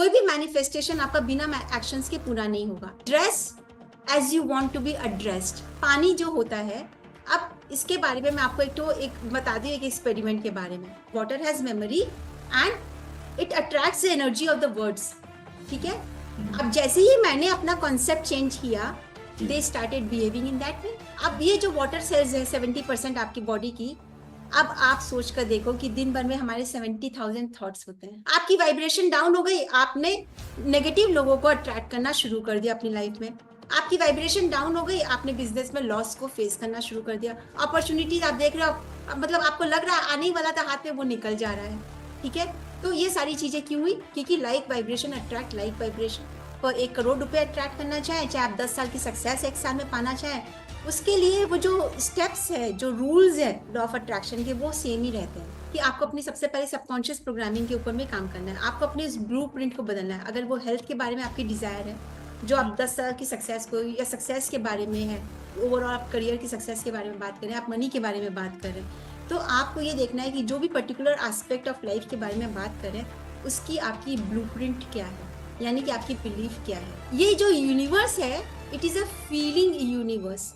कोई भी मैनिफेस्टेशन आपका बिना एक्शंस के पूरा नहीं होगा। Dress as you want to be addressed. पानी जो होता है, अब इसके बारे में मैं आपको एक बता दी एक एक्सपेरिमेंट के बारे में। Water has memory and it attracts the energy of the words. ठीक है, अब जैसे ही मैंने अपना कॉन्सेप्ट चेंज किया, they started behaving in that वे। अब ये जो वाटर सेल्स है 70% आपकी बॉडी की, अब आप सोच कर देखो कि दिन भर में हमारे 70,000 थॉट्स होते हैं। आपकी वाइब्रेशन डाउन हो गई, आपने नेगेटिव लोगों को अट्रैक्ट करना शुरू कर दिया अपनी लाइफ में। आपकी वाइब्रेशन डाउन हो गई, आपने बिजनेस में लॉस को फेस करना शुरू कर दिया। अपॉर्चुनिटीज आप देख रहे हो, मतलब आपको लग रहा है आने वाला था हाथ में, वो निकल जा रहा है। ठीक है, तो ये सारी चीजें क्यों हुई? क्योंकि like vibration attract like vibration. और 1 करोड़ रुपए अट्रैक्ट करना चाहे, चाहे आप 10 साल की सक्सेस 1 साल में पाना चाहे, उसके लिए वो जो स्टेप्स है, जो रूल्स है लॉ ऑफ अट्रैक्शन के, वो सेम ही रहते हैं। कि आपको अपनी सबसे पहले सबकॉन्शियस प्रोग्रामिंग के ऊपर में काम करना है, आपको अपने इस ब्लूप्रिंट को बदलना है। अगर वो हेल्थ के बारे में आपकी डिजायर है, जो आप 10 साल की सक्सेस को, या सक्सेस के बारे में है, ओवरऑल आप करियर की सक्सेस के बारे में बात करें, आप मनी के बारे में बात करें, तो आपको ये देखना है कि जो भी पर्टिकुलर एस्पेक्ट ऑफ लाइफ के बारे में बात करें, उसकी आपकी ब्लूप्रिंट क्या है, यानी कि आपकी बिलीफ क्या है। ये जो यूनिवर्स है, it is a feeling universe.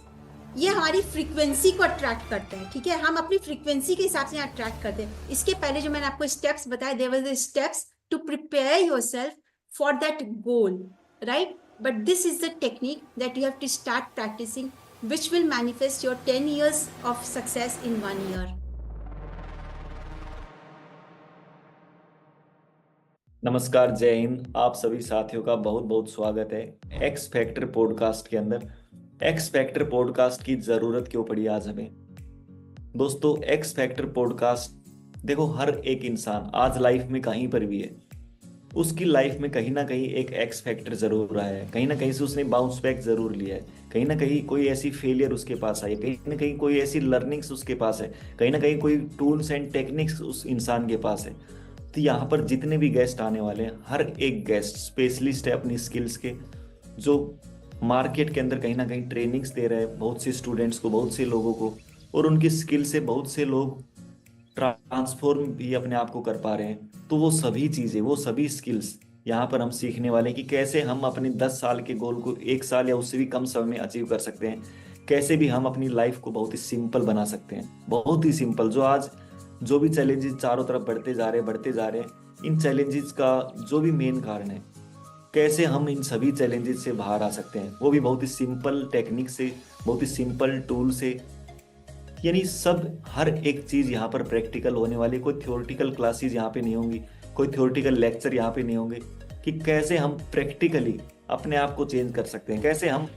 ये हमारी फ्रीक्वेंसी को अट्रैक्ट करता है। ठीक है, हम अपनी फ्रीक्वेंसी के हिसाब से अट्रैक्ट करते हैं। इसके पहले जो मैंने आपको स्टेप्स बताए, there was the steps to prepare yourself for that goal, right? But this is the technique that you have to start practising, which will manifest your 10 years of success in 1 year. नमस्कार, जय हिंद। आप सभी साथियों का बहुत बहुत स्वागत है एक्स फैक्टर पॉडकास्ट के अंदर। एक्स फैक्टर पॉडकास्ट की जरूरत क्यों पड़ी आज हमें? दोस्तों, एक्स फैक्टर पॉडकास्ट, देखो, हर एक इंसान आज लाइफ में कहीं पर भी है, उसकी लाइफ में कहीं ना कहीं एक एक्स फैक्टर जरूर रहा है। कहीं ना कहीं से उसने बाउंस बैक जरूर लिया है। कहीं ना कहीं कोई ऐसी फेलियर उसके पास आई है, कहीं ना कहीं कोई ऐसी लर्निंग्स उसके पास है, कहीं ना कहीं कोई टूल्स एंड टेक्निक्स उस इंसान के पास है। तो यहाँ पर जितने भी गेस्ट आने वाले हैं, हर एक गेस्ट स्पेशलिस्ट है अपनी स्किल्स के, जो मार्केट के अंदर कहीं ना कहीं ट्रेनिंग्स दे रहे हैं बहुत से स्टूडेंट्स को, बहुत से लोगों को, और उनकी स्किल से बहुत से लोग ट्रांसफॉर्म भी अपने आप को कर पा रहे हैं। तो वो सभी चीजें, वो सभी स्किल्स यहाँ पर हम सीखने वाले हैं कि कैसे हम अपने 10 साल के गोल को 1 साल या उससे भी कम समय में अचीव कर सकते हैं। कैसे भी हम अपनी लाइफ को बहुत ही सिंपल बना सकते हैं, बहुत ही सिंपल। जो आज जो भी चैलेंजेस चारों तरफ बढ़ते जा रहे हैं, इन चैलेंजेस का जो भी मेन कारण है, कैसे हम इन सभी चैलेंजेस से बाहर आ सकते हैं, वो भी बहुत ही सिंपल टेक्निक से, बहुत ही सिंपल टूल से। यानी सब हर एक चीज यहाँ पर प्रैक्टिकल होने वाली। कोई थ्योरेटिकल क्लासेस यहाँ पे नहीं होंगी, कोई थ्योरेटिकल लेक्चर यहाँ पे नहीं होंगे। कि कैसे हम प्रैक्टिकली अपने आप को चेंज कर सकते हैं, कैसे हम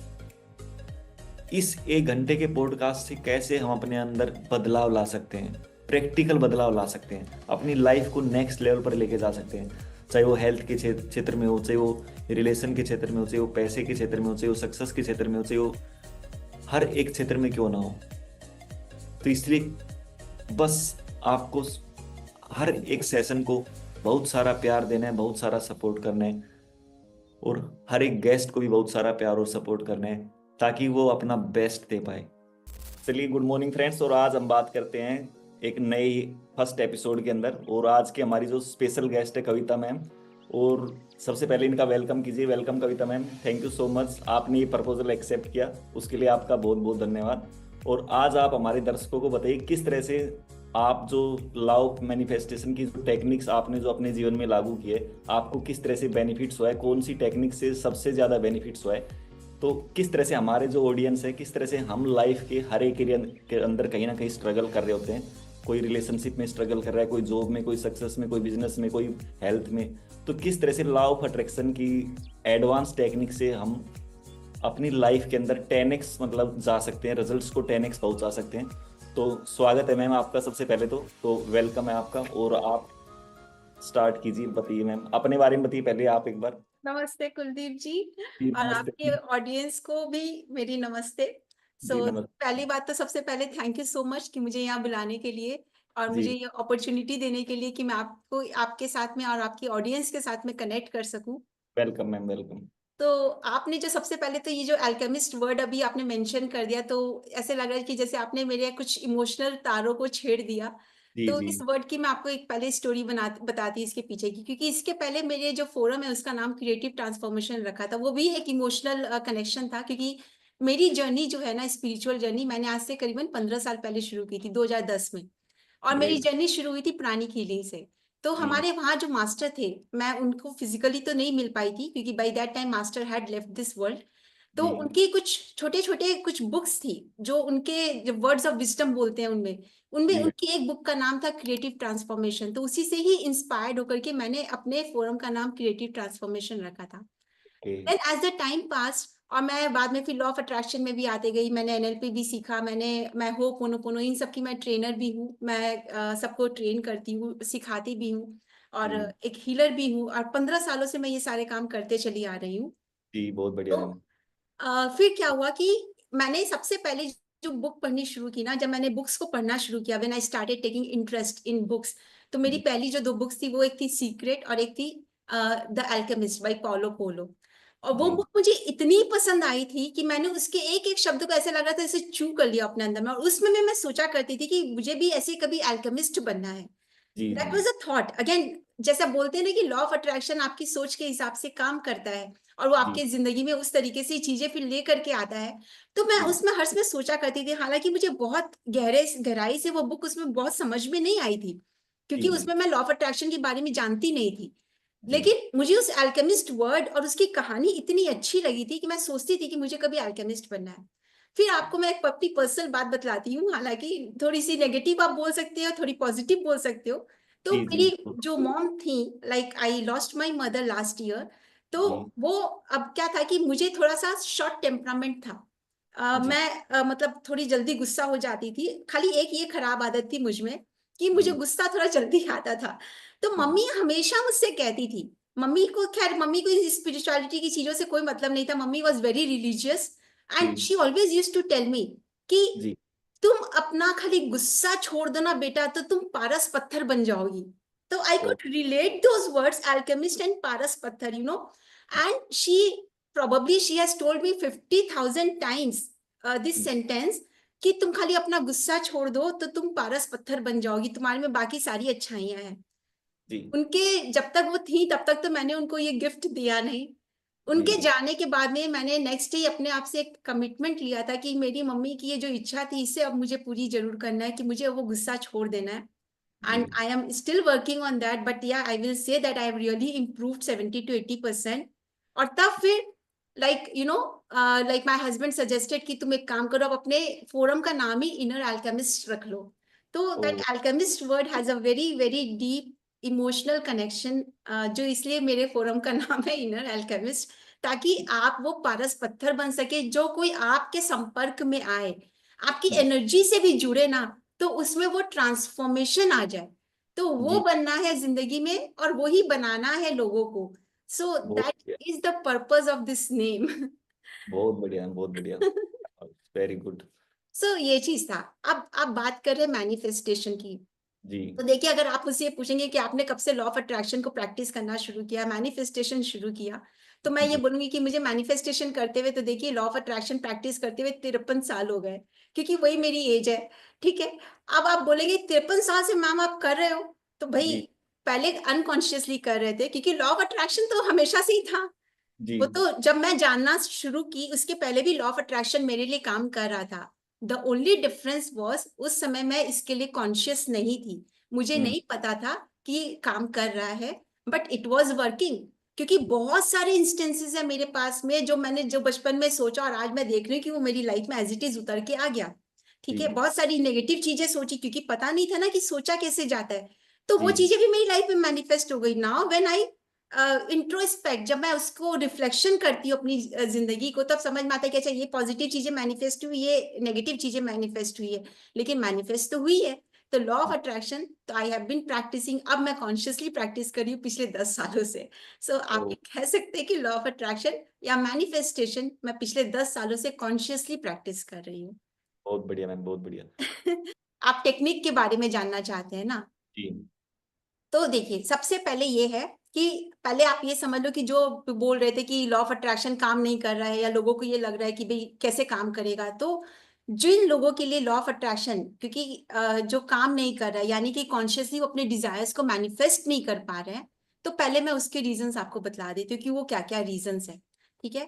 इस 1 घंटे के पॉडकास्ट से कैसे हम अपने अंदर बदलाव ला सकते हैं, प्रैक्टिकल बदलाव ला सकते हैं, अपनी लाइफ को नेक्स्ट लेवल पर लेके जा सकते हैं। चाहे वो हेल्थ के क्षेत्र में हो, चाहे वो रिलेशन के क्षेत्र में हो, चाहे वो पैसे के क्षेत्र में हो, चाहे वो सक्सेस के क्षेत्र में हो, चाहे वो हर एक क्षेत्र में क्यों ना हो। तो इसलिए बस आपको हर एक सेशन को बहुत सारा प्यार देना है, बहुत सारा सपोर्ट करना है, और हर एक गेस्ट को भी बहुत सारा प्यार और सपोर्ट करना है, ताकि वो अपना बेस्ट दे पाए। चलिए, गुड मॉर्निंग फ्रेंड्स। और आज हम बात करते हैं एक नई फर्स्ट एपिसोड के अंदर, और आज की हमारी जो स्पेशल गेस्ट है कविता मैम। और सबसे पहले इनका वेलकम कीजिए। Welcome Kavita ma'am, thank you so much, आपने ये प्रपोजल एक्सेप्ट किया, उसके लिए आपका बहुत बहुत धन्यवाद। और आज आप हमारे दर्शकों को बताइए किस तरह से आप जो लॉ ऑफ मैनिफेस्टेशन की जो टेक्निक्स आपने जो अपने जीवन में लागू किए, आपको किस तरह से बेनिफिट्स हुआ है, कौन सी टेक्निक से सबसे ज्यादा बेनिफिट्स हुआ है, तो किस तरह से हमारे जो ऑडियंस है, किस तरह से हम लाइफ के हर एक एरिया के अंदर कहीं ना कहीं स्ट्रगल कर रहे होते हैं। कोई रिलेशनशिप में स्ट्रगल कर रहा है, कोई जॉब में, कोई सक्सेस में, कोई बिजनेस में, कोई हेल्थ में। तो किस तरह से लॉ ऑफ अट्रैक्शन की एडवांस टेक्निक से हम अपनी लाइफ के अंदर 10x मतलब जा सकते हैं, रिजल्ट्स को 10x पहुंचा सकते हैं। तो स्वागत है मैम आपका सबसे पहले तो वेलकम है आपका। और आप स्टार्ट कीजिए, बताइए मैम, अपने बारे में बताइए पहले आप एक बार। नमस्ते कुलदीप जी, जी और आपके नमस्ते। ऑडियंस को भी मेरी नमस्ते। जी नमस्ते। पहली बात तो सबसे पहले थैंक यू सो मच कि मुझे यहाँ बुलाने के लिए, और मुझे जी ये अपॉर्चुनिटी देने के लिए कि मैं आपको, आपके साथ में और आपकी ऑडियंस के साथ में कनेक्ट कर सकूं। Welcome ma'am, welcome. तो आपने जो सबसे पहले तो ये जो अल्केमिस्ट वर्ड अभी आपने मेंशन कर दिया, तो ऐसे लग रहा है कि जैसे आपने मेरे कुछ इमोशनल तारों को छेड़ दिया। जी तो जी इस वर्ड की मैं आपको एक पहले स्टोरी बताती इसके पीछे की, क्योंकि इसके पहले मेरे जो फोरम है उसका नाम क्रिएटिव ट्रांसफॉर्मेशन रखा था। वो भी एक इमोशनल कनेक्शन था, क्योंकि मेरी जर्नी जो है ना, स्पिरिचुअल जर्नी, मैंने आज से करीबन 15 साल पहले शुरू की थी, 2010 में। और मेरी ग्रेट। जर्नी शुरू हुई थी प्राणिक हीलिंग से। तो जी हमारे वहाँ जो मास्टर थे, मैं उनको फिजिकली तो नहीं मिल पाई थी, क्योंकि by that time master had left this world. तो जी उनकी कुछ छोटे छोटे कुछ बुक्स थी, जो उनके जो वर्ड्स ऑफ विजडम बोलते हैं, उनमें उनमें जी। उनकी एक बुक का नाम था क्रिएटिव ट्रांसफॉर्मेशन। तो उसी से ही इंस्पायर्ड होकर के मैंने अपने फोरम का नाम क्रिएटिव ट्रांसफॉर्मेशन रखा था। Okay. Then as the time pass, और मैं बाद में फिर लॉ ऑफ अट्रैक्शन में भी आते गई, मैंने एनएलपी भी सीखा, मैं हो पोनो इन सब की मैं ट्रेनर भी हूँ। मैं सबको ट्रेन करती हूँ, सिखाती भी हूँ, और जी एक हीलर भी हूँ, और 15 सालों से मैं ये सारे काम करते चली आ रही हूँ। जी, बहुत बढ़िया तो मैम। फिर क्या हुआ कि मैंने सबसे पहले जो बुक पढ़नी शुरू की ना, जब मैंने बुक्स को पढ़ना शुरू किया, when I started taking interest in books, तो मेरी जी पहली जो 2 बुक्स थी, वो एक थी सीक्रेट और एक थी the Alchemist by Paulo Coelho. और वो जी बुक मुझे इतनी पसंद आई थी कि मैंने उसके एक एक शब्द को ऐसे लग रहा था जैसे चू कर लिया अपने अंदर में, और उसमें मैं सोचा करती थी कि मुझे भी ऐसे कभी अल्केमिस्ट बनना है। जी दैट जी वाज अ थॉट अगेन। जैसा बोलते हैं ना कि लॉ ऑफ अट्रैक्शन आपकी सोच के हिसाब से काम करता है, और वो जी आपके जिंदगी में उस तरीके से चीजें फिर ले करके आता है। तो मैं जी उसमें हर्ष में सोचा करती थी, हालांकि मुझे बहुत गहराई से वो बुक उसमें बहुत समझ में नहीं आई थी, क्योंकि जी उसमें मैं लॉ ऑफ अट्रैक्शन के बारे में जानती नहीं थी। जी लेकिन मुझे उस अल्केमिस्ट वर्ड और उसकी कहानी इतनी अच्छी लगी थी कि मैं सोचती थी कि मुझे कभी अल्केमिस्ट बनना है। फिर आपको मैं एक अपनी पर्सनल बात बतलाती हूँ, हालांकि थोड़ी सी नेगेटिव आप बोल सकते हो, थोड़ी पॉजिटिव बोल सकते हो। तो जी जी मेरी जो मॉम थी, like I lost my mother last year. तो जी वो, अब क्या था कि मुझे थोड़ा सा शॉर्ट टेम्परामेंट था। जी मैं मतलब थोड़ी जल्दी गुस्सा हो जाती थी। खाली एक ये खराब आदत थी मुझ में कि मुझे जी गुस्सा थोड़ा जल्दी आता था। तो जी मम्मी हमेशा मुझसे कहती थी, मम्मी को खैर, मम्मी को स्पिरिचुअलिटी की चीजों से कोई मतलब नहीं था, mummy was very religious, and जी she always use to tell me कि जी तुम अपना खाली गुस्सा छोड़ दो ना बेटा, तो तुम पारस पत्थर बन जाओगी। तो I oh could relate those words, alchemist and पारस पत्थर, and she probably she has told me 50,000 times this sentence, कि तुम खाली अपना गुस्सा छोड़ दो तो तुम पारस पत्थर बन जाओगी, तुम्हारे में बाकी सारी अच्छाइयां हैं। जी उनके जब तक वो थी तब तक तो मैंने उनको ये गिफ्ट दिया नहीं। जी उनके जी जाने के बाद में मैंने नेक्स्ट डे अपने आप से एक कमिटमेंट लिया था कि मेरी मम्मी की ये जो इच्छा थी, इसे अब मुझे पूरी जरूर करना है, कि मुझे वो गुस्सा छोड़ देना है। जी and I am still working on that, but yeah I will say that I have really improved 70 to 80%। और तब फिर लाइक माय हस्बैंड सजेस्टेड कि तुम एक काम करो, अब अपने फोरम का नाम ही इनर अल्केमिस्ट रख लो। तो oh that alchemist word has a very very deep emotional connection, जो इसलिए मेरे फोरम का नाम है इनर अल्केमिस्ट, ताकि आप वो पारस पत्थर बन सके, जो कोई आपके संपर्क में आए, आपकी जी एनर्जी से भी जुड़े ना, तो उसमें वो ट्रांसफॉर्मेशन आ जाए। तो वो जी बनना है जिंदगी में, और वो ही बनाना है लोगों को। सो बहुत दैट बढ़िया। Is the purpose of this name. बहुत बढ़िया बहुत बढ़िया। Very good. सो ये चीज था। अब बात कर रहे हैं मैनिफेस्टेशन की। जी तो देखिए, अगर आप मुझसे पूछेंगे कि आपने कब से लॉ ऑफ अट्रैक्शन को प्रैक्टिस करना शुरू किया, मैनिफेस्टेशन शुरू किया, तो मैं ये जी बोलूंगी कि मुझे मैनिफेस्टेशन करते हुए, तो देखिए लॉ ऑफ अट्रैक्शन प्रैक्टिस करते हुए 53 साल हो गए, क्योंकि वही मेरी एज है। ठीक है। अब आप बोलेंगे 53 साल से मैम आप कर रहे हो, तो भाई जी पहले अनकॉन्शियसली कर रहे थे, क्योंकि लॉ ऑफ अट्रैक्शन तो हमेशा से ही था। जी वो तो जब मैं जानना शुरू की, उसके पहले भी लॉ ऑफ अट्रैक्शन मेरे लिए काम कर रहा था। द ओनली डिफरेंस वॉज, उस समय मैं इसके लिए कॉन्शियस नहीं थी, मुझे हम्म नहीं पता था कि काम कर रहा है, बट इट वॉज वर्किंग। क्योंकि बहुत सारे इंस्टेंसेस है मेरे पास में, जो मैंने जो बचपन में सोचा, और आज मैं देख रही हूँ कि वो मेरी लाइफ में एज इट इज उतर के आ गया। ठीक है। जी बहुत सारी नेगेटिव चीजें सोची, क्योंकि पता नहीं था ना कि सोचा कैसे जाता है। तो वो जी चीजें भी मेरी लाइफ में मैनिफेस्ट हो गई। नाउ व्हेन आई इंट्रोस्पेक्ट, जब मैं उसको रिफ्लेक्शन करती हूँ अपनी जिंदगी को, तब समझ में आता है कि अच्छा, ये पॉजिटिव चीजें मैनिफेस्ट हुई, ये नेगेटिव चीजें मैनिफेस्ट हुई है, लेकिन मैनिफेस्ट तो हुई है। तो लॉ ऑफ अट्रैक्शन तो आई हैव बीन प्रैक्टिसिंग, अब मैं कॉन्शियसली प्रैक्टिस कर रही हूँ पिछले 10 सालों से। सो आप ओ ये कह सकते हैं कि लॉ ऑफ अट्रैक्शन या मैनिफेस्टेशन मैं पिछले 10 सालों से कॉन्शियसली प्रैक्टिस कर रही हूँ। बहुत बढ़िया मैम बहुत बढ़िया। आप टेक्निक के बारे में जानना चाहते हैं ना? जी तो देखिए, सबसे पहले ये है कि पहले आप ये समझ लो कि जो बोल रहे थे कि लॉ ऑफ अट्रैक्शन काम नहीं कर रहा है, या लोगों को ये लग रहा है कि भाई कैसे काम करेगा, तो जिन लोगों के लिए लॉ ऑफ अट्रैक्शन, क्योंकि जो काम नहीं कर रहा है, यानी कि कॉन्शियसली वो अपने डिजायर्स को मैनिफेस्ट नहीं कर पा रहे हैं, तो पहले मैं उसके रीजंस आपको बतला देती हूँ कि वो क्या क्या रीजंस है। ठीक है।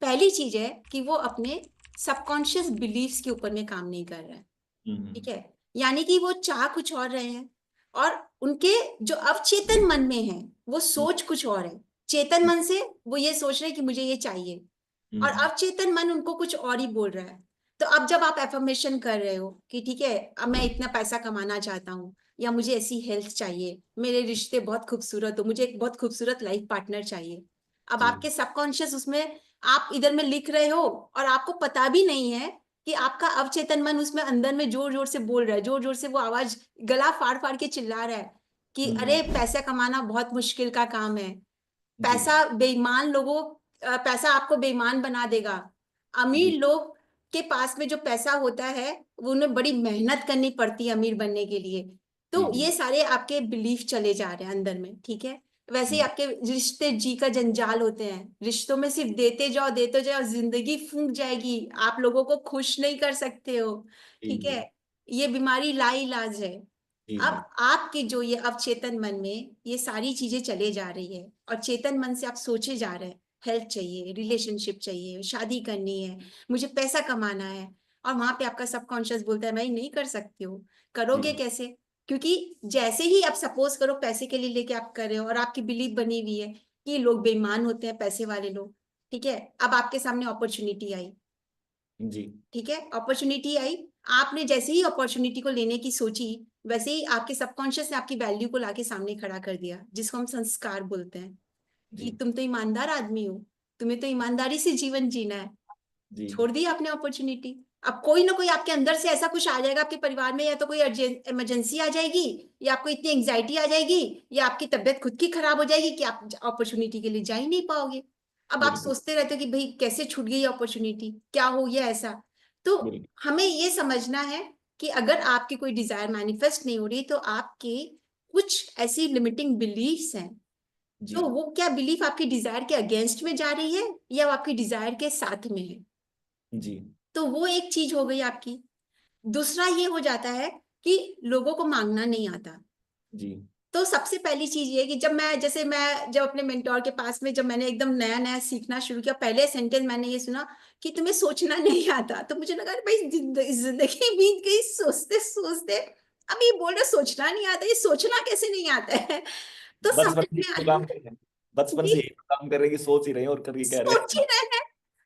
पहली चीज है कि वो अपने सबकॉन्शियस बिलीफ्स के ऊपर में काम नहीं कर रहे हैं। हम्म। ठीक है। यानी कि वो चाह कुछ और रहे हैं, और उनके जो अवचेतन मन में है वो हम्म। सोच कुछ और है। चेतन मन से वो ये सोच रहे हैं कि मुझे ये चाहिए, और हम्म। अवचेतन मन उनको कुछ और ही बोल रहा है। तो अब जब आप एफर्मेशन कर रहे हो कि ठीक है, अब मैं इतना पैसा कमाना चाहता हूँ, या मुझे ऐसी हेल्थ चाहिए, मेरे रिश्ते बहुत खूबसूरत हो, मुझे एक बहुत खूबसूरत लाइफ पार्टनर चाहिए, अब जी। आपके सबकॉन्शियस उसमें आप इधर में लिख रहे हो, और आपको पता भी नहीं है कि आपका अवचेतन मन उसमें अंदर में जोर जोर से बोल रहा है, जोर जोर से वो आवाज गला फाड़ फाड़ के चिल्ला रहा है कि हम्म। अरे पैसा कमाना बहुत मुश्किल का काम है, जी। पैसा बेईमान लोगों पैसा आपको बेईमान बना देगा। जी। अमीर लोग के पास में जो पैसा होता है वो उन्हें बड़ी मेहनत करनी पड़ती है अमीर बनने के लिए। जी। तो जी। ये सारे आपके बिलीफ चले जा रहे हैं अंदर में। ठीक है। वैसे ही हम्म। आपके रिश्ते जी का जंजाल होते हैं, रिश्तों में सिर्फ देते जाओ और जिंदगी फूंक जाएगी, आप लोगों को खुश नहीं कर सकते हो। जी। ठीक जी। है। ये बीमारी लाइलाज है। जी। अब जी। आपके जो ये अवचेतन मन में ये सारी चीजें चले जा रही है, और चेतन मन से आप सोचे जा रहे हैं हेल्थ चाहिए, रिलेशनशिप चाहिए, शादी करनी है, मुझे पैसा कमाना है, और वहां पे आपका सबकॉन्शियस बोलता है मैं नहीं कर सकती हूँ। जी। करोगे कैसे? क्योंकि जैसे ही आप सपोज करो पैसे के लिए लेके आप कर रहे हो, और आपकी बिलीफ बनी हुई है कि लोग बेईमान होते हैं पैसे वाले लोग। ठीक है। अब आपके सामने अपॉर्चुनिटी आई। जी। ठीक है। अपॉर्चुनिटी आई, आपने जैसे ही अपॉर्चुनिटी को लेने की सोची, वैसे ही आपके सबकॉन्शियस ने आपकी वैल्यू को लाके सामने खड़ा कर दिया, जिसको हम संस्कार बोलते हैं कि जी। तुम तो ईमानदार आदमी हो, तुम्हें तो ईमानदारी से जीवन जीना है। जी। छोड़ दी आपने अपॉर्चुनिटी। अब कोई ना कोई आपके अंदर से ऐसा कुछ आ जाएगा आपके परिवार में, या तो कोई इमरजेंसी आ जाएगी, या आपको इतनी एंग्जाइटी आ जाएगी, या आपकी तबीयत खुद की खराब हो जाएगी कि आप अपॉर्चुनिटी के लिए जा ही नहीं पाओगे। अब आप बिल्कुल। सोचते रहते हो कि भाई कैसे छूट गई अपॉर्चुनिटी, क्या हो गया ऐसा। तो बिल्कुल। हमें ये समझना है कि अगर आपकी कोई डिजायर मैनिफेस्ट नहीं हो रही, तो आपके कुछ ऐसी लिमिटिंग बिलीफ्स हैं। जी। तो वो क्या बिलीफ आपकी डिजायर के अगेंस्ट में जा रही है, या वो आपकी डिजायर के साथ में है। जी। तो वो एक चीज हो गई आपकी। दूसरा ये हो जाता है कि लोगों को मांगना नहीं आता। जी। तो सबसे पहली चीज ये है कि मैं जब अपने मेंटोर के पास में, जब मैंने एकदम नया नया सीखना शुरू किया, पहले सेंटेंस मैंने ये सुना कि तुम्हें सोचना नहीं आता, तो मुझे लगा अरे भाई जिंदगी बीत गई सोचते सोचते, अब ये बोल रहे सोचना नहीं आता, ये सोचना कैसे नहीं आता है। तो बचपन समझ से में यही तो आया काम कर रहे हैं। बचपन से कि यही तो काम कर रहे हैं कि सोच ही रहे हैं और करके कह रहे सोच ही रहे हैं,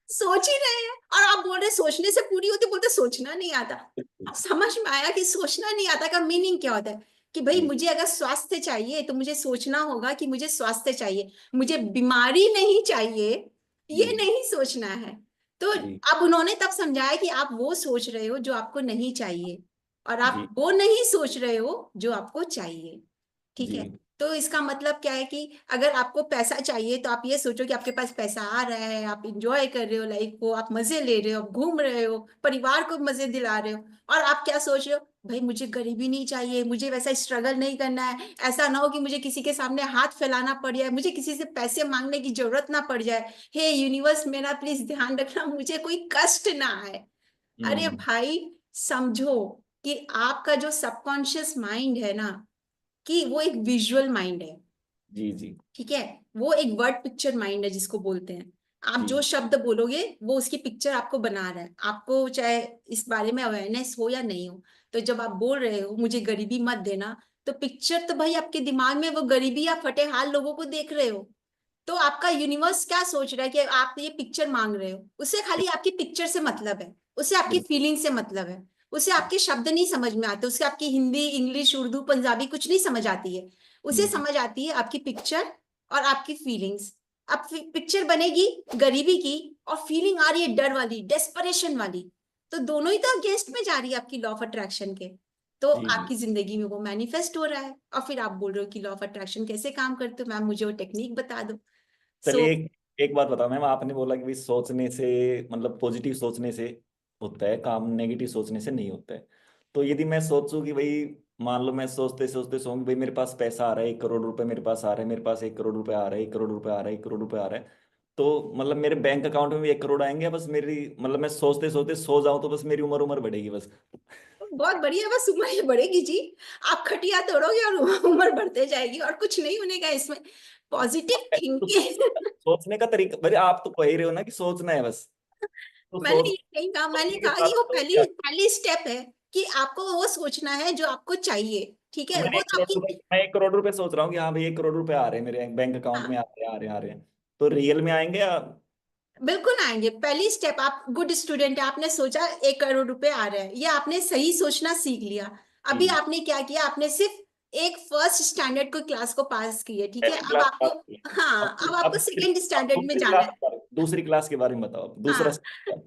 सोच ही रहे हैं, और आप बोल रहे सोचने से पूरी होती, बोलते सोचना नहीं आता। हैं। अब समझ में आया कि सोचना नहीं आता का मीनिंग क्या होता है, कि भाई जी। मुझे अगर स्वास्थ्य चाहिए तो मुझे सोचना होगा कि मुझे स्वास्थ्य चाहिए, मुझे बीमारी नहीं चाहिए, जी। ये नहीं सोचना है। तो जी। अब उन्होंने तब समझाया कि आप वो सोच रहे हो जो आपको नहीं चाहिए, और जी। आप वो नहीं सोच रहे हो जो आपको चाहिए। ठीक जी। है। तो इसका मतलब क्या है कि अगर आपको पैसा चाहिए तो आप ये सोचो कि आपके पास पैसा आ रहा है, आप इंजॉय कर रहे हो लाइफ को, आप मजे ले रहे हो, आप घूम रहे हो, परिवार को मजे दिला रहे हो, और आप क्या सोच रहे हो, भाई मुझे गरीबी नहीं चाहिए, मुझे वैसा स्ट्रगल नहीं करना है, ऐसा ना हो कि मुझे किसी के सामने हाथ फैलाना पड़ जाए, मुझे किसी से पैसे मांगने की जरूरत ना पड़ जाए, हे यूनिवर्स मेरा प्लीज ध्यान रखना, मुझे कोई कष्ट ना आए। अरे हम्म। भाई, समझो कि आपका जो सबकॉन्शियस माइंड है ना, कि वो एक विजुअल माइंड है। जी। जी। ठीक है। वो एक वर्ड पिक्चर माइंड है जिसको बोलते हैं। आप जी। जो शब्द बोलोगे वो उसकी पिक्चर आपको बना रहा है, आपको चाहे इस बारे में अवेयरनेस हो या नहीं हो। तो जब आप बोल रहे हो मुझे गरीबी मत देना, तो पिक्चर तो भाई आपके दिमाग में वो गरीबी या फटे हाल लोगों को देख रहे हो। तो आपका यूनिवर्स क्या सोच रहा है कि आप ये पिक्चर मांग रहे हो, उसे खाली आपकी पिक्चर से मतलब है, उसे आपकी बिल्कुल। फीलिंग से मतलब है, उसे आपके शब्द नहीं समझ में आते, उसे आपकी हिंदी इंग्लिश उर्दू पंजाबी कुछ नहीं समझ आती है, उसे हम्म। समझ आती है आपकी पिक्चर और आपकी फीलिंग्स। अब पिक्चर बनेगी गरीबी की, और फीलिंग आ रही है डर वाली, डेस्परेशन वाली, तो दोनों ही तो अगेंस्ट में जा रही है आपकी लॉ ऑफ अट्रैक्शन के। तो जी। जी। आपकी जिंदगी में वो मैनिफेस्ट हो रहा है, और फिर आप बोल रहे हो कि लॉ ऑफ अट्रैक्शन कैसे काम करते हो मैम, मुझे वो टेक्निक बता दो। सो चलिए एक एक बात बताओ मैम, आपने बोला कि भाई सोचने से मतलब पॉजिटिव सोचने से होता है काम, नेगेटिव सोचने से नहीं होता है। तो यदि मैं सोचूं कि भाई, मान लो मैं सोचते सोचते सोऊं कि भाई मेरे पास पैसा आ रहा है, 1 करोड़ रुपए मेरे पास आ रहा है, मेरे पास 1 करोड़ रुपए आ रहा है, 1 करोड़ रुपए आ रहा है, 1 करोड़ रुपए आ रहा है। तो मतलब मेरे बैंक अकाउंट में भी 1 करोड़ आएंगे, बस मेरी मतलब मैं सोचते सोचते सो जाऊं तो बस मेरी उम्र उम्र बढ़ेगी बस। बहुत बढ़िया, बस उम्र ही बढ़ेगी जी। आप खटिया तोड़ोगे और उम्र बढ़ते जाएगी, और कुछ नहीं होने का इसमें। पॉजिटिव तो थिंकिंग। सोचने का तरीका, भाई आप तो कह ही रहे हो ना कि सोचना है बस, तो मैंने सोच ये नहीं कहा, मैंने सोचने के कहा कि साथ वो तो पहली क्या। पहली स्टेप है कि आपको वो सोचना है जो आपको चाहिए। ठीक तो है, वो तो आपकी। मैं 1 करोड़ रुपए सोच रहा हूँ कि हाँ भाई 1 करोड़ रुपए आ रहे हैं मेरे बैंक अकाउंट में, हाँ, आ रहे हैं आ रहे हैं आ रहे हैं। तो रियल में आएंगे या? बिल्कुल आएंगे। पहली स्टेप, आप गुड स्टूडेंट है, आपने सोचा 1 करोड़ रुपए आ रहे हैं, ये आपने सही सोचना सीख लिया। अभी जी। आपने क्या किया, आपने सिर्फ एक फर्स्ट स्टैंडर्ड को क्लास को पास की है, ठीक है। पहली अब क्लास आपको, पास की है। हाँ, अब आपको सेकेंड अब स्टैंडर्ड में दूसरी जाना क्लास है। के बारे में, दूसरी क्लास के बारे में बताओ, अब दूसरा हाँ, step।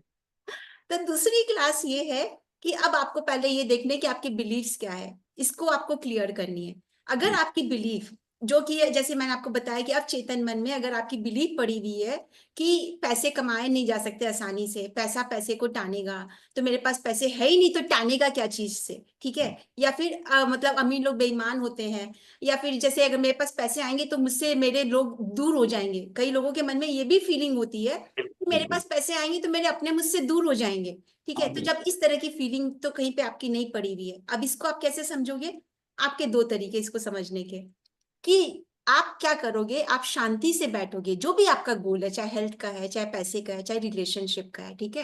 तो दूसरी क्लास ये है कि अब आपको पहले ये देखने कि आपकी बिलीफ्स क्या है, इसको आपको क्लियर करनी है। अगर जी। आपकी बिलीफ, जो कि जैसे मैंने आपको बताया कि आप चेतन मन में अगर आपकी बिलीफ पड़ी हुई है कि पैसे कमाए नहीं जा सकते आसानी से, पैसा पैसे को टानेगा, तो मेरे पास पैसे है ही नहीं तो टानेगा क्या चीज से, ठीक है। या फिर मतलब अमीर लोग बेईमान होते हैं, या फिर जैसे अगर मेरे पास पैसे आएंगे तो मुझसे मेरे लोग दूर हो जाएंगे, कई लोगों के मन में ये भी फीलिंग होती है कि मेरे बिल्कुल। पास पैसे आएंगे तो मेरे अपने मुझसे दूर हो जाएंगे। ठीक है, हाँ तो बिल्कुल। जब इस तरह की फीलिंग तो कहीं पे आपकी नहीं पड़ी हुई है, अब इसको आप कैसे समझोगे। आपके दो तरीके इसको समझने के, कि आप क्या करोगे, आप शांति से बैठोगे, जो भी आपका गोल है, चाहे हेल्थ का है, चाहे पैसे का है, चाहे रिलेशनशिप का है, ठीक है।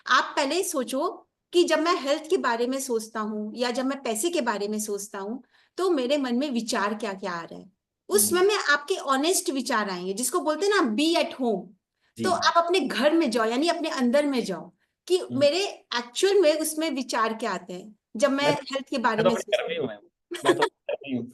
आप पहले सोचो कि जब मैं हेल्थ के बारे में सोचता हूँ या जब मैं पैसे के बारे में सोचता हूँ, तो मेरे मन में विचार क्या क्या आ रहे हैं। हम्म। उसमें में आपके ऑनेस्ट विचार आएंगे, जिसको बोलते हैं ना, बी एट होम। तो जी। आप अपने घर में जाओ, यानी अपने अंदर में जाओ, कि हम्म। मेरे एक्चुअल में उसमें विचार क्या आते हैं जब मैं मैं हेल्थ के मैं बारे तो में अपने घर में सोचती ही हूँ। हूँ। मैं तो अपने घर में ही हूँ।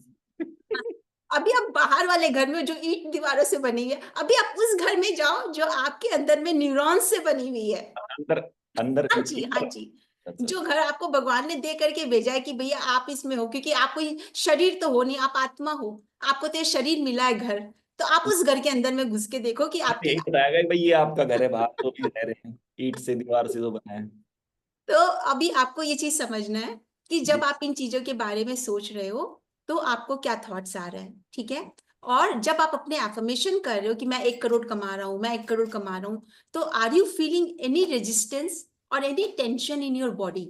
अभी आप बाहर वाले घर में जो ईंट दीवारों से बनी है, अभी आप उस घर में जाओ जो आपके अंदर में न्यूरॉन्स से बनी हुई है। अंदर, अंदर हाँ जी, मिट्टी हाँ पर। जी। अच्छा। जो घर आपको भगवान ने दे करके भेजा है कि भैया आप इसमें हो, क्योंकि आप कोई शरीर तो हो नहीं, आप आत्मा हो। आपको तो ये शरीर मिला है घर, तो आप उस घर के अंदर में घुस के देखो कि आपकी। यही बताया कि भाई ये आपका घर है, बाहर तो भी रह रहे हैं ईंट से दीवार से जो बना है। तो अभी आपको ये चीज समझना है कि जी। जब आप इन चीजों के बारे में सोच रहे हो तो आपको क्या थॉट्स आ रहे हैं, ठीक है। और जब आप अपने एफर्मेशन कर रहे हो कि मैं 1 करोड़ कमा रहा हूं, मैं 1 करोड़ कमा रहा हूं, तो are you feeling any resistance और any tension in your body.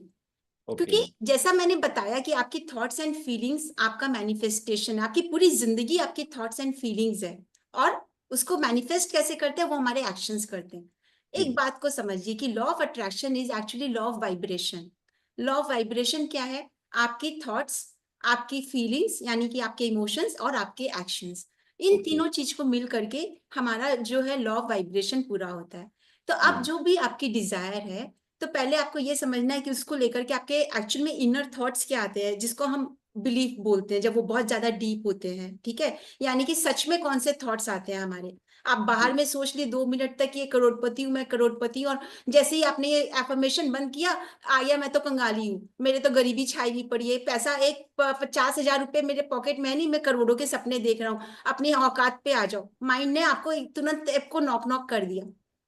Okay. क्योंकि जैसा मैंने बताया कि आपकी थॉट्स एंड फीलिंग्स आपका मैनिफेस्टेशन है, आपकी पूरी जिंदगी आपकी थॉट्स एंड फीलिंग्स है। और उसको मैनिफेस्ट कैसे करते हैं, वो हमारे एक्शंस करते हैं। एक जी। बात को समझिए कि law of attraction is actually law of vibration. Law of vibration क्या है, आपकी थॉट्स, आपकी फीलिंग्स यानी कि आपके इमोशंस और आपके एक्शंस, इन ओके। तीनों चीज को मिल करके हमारा जो है लॉ ऑफ वाइब्रेशन पूरा होता है। तो अब जी। जो भी आपकी डिजायर है, तो पहले आपको ये समझना है कि उसको लेकर के आपके एक्चुअल में इनर थॉट्स क्या आते हैं, जिसको हम बिलीफ बोलते हैं, जब वो बहुत ज्यादा डीप होते हैं, ठीक है। यानी कि सच में कौन से थॉट्स आते हैं हमारे। आप बाहर में सोच लिए 2 मिनट तक ये करोड़पति हूं, मैं करोड़पति हूं, और जैसे ही आपने ये एफर्मेशन बंद किया, आया मैं तो कंगाली हूँ, मेरे तो गरीबी छाई हुई पड़ी है, पैसा एक 50,000 रुपए मेरे पॉकेट में है नहीं, मैं करोड़ों के सपने देख रहा हूँ। अपनी औकात पे आ जाओ, माइंड ने आपको तुरंत आपको नॉक नॉक कर दिया।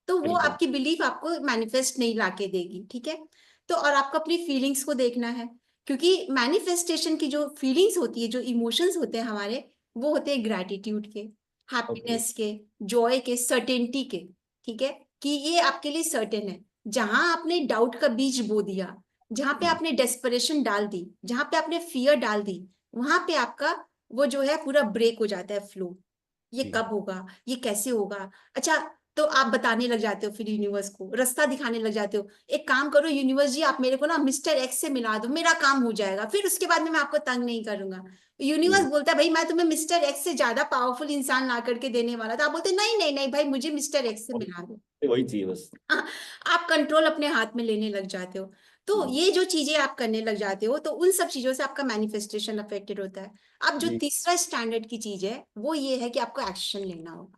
तो वो बिल्कुल। आपकी बिलीफ आपको मैनिफेस्ट नहीं लाके देगी, ठीक है। तो और आपको अपनी फीलिंग्स को देखना है, क्योंकि मैनिफेस्टेशन की जो फीलिंग्स होती है, जो इमोशंस होते हैं हमारे, वो होते हैं ग्रैटिट्यूड के, ओके। हैप्पीनेस के, जॉय के, सर्टेनिटी के, ठीक है। कि ये आपके लिए सर्टेन है। जहां आपने डाउट का बीज बो दिया, जहां पे आपने डेस्परेशन डाल दी, जहां पे आपने फियर डाल दी, वहां पे आपका वो जो है पूरा ब्रेक हो जाता है फ्लो। ये जी। कब होगा, ये कैसे होगा। अच्छा, तो आप बताने लग जाते हो, फिर यूनिवर्स को रास्ता दिखाने लग जाते हो। एक काम करो यूनिवर्स जी, आप मेरे को ना मिस्टर एक्स से मिला दो, मेरा काम हो जाएगा, फिर उसके बाद में मैं आपको तंग नहीं करूंगा। यूनिवर्स जी। बोलता है भाई मैं तुम्हें मिस्टर एक्स से ज्यादा पावरफुल इंसान ला करके देने वाला था, आप बोलते नहीं नहीं नहीं भाई, मुझे मिस्टर एक्स से मिला दो। वही चाहिए बस। हाँ, आप कंट्रोल अपने हाथ में लेने लग जाते हो। तो जी। ये जो चीजें आप करने लग जाते हो, तो उन सब चीजों से आपका मैनिफेस्टेशन अफेक्टेड होता है। अब जो जी। तीसरा स्टैंडर्ड की चीज है, वो ये है कि आपको एक्शन लेना होगा।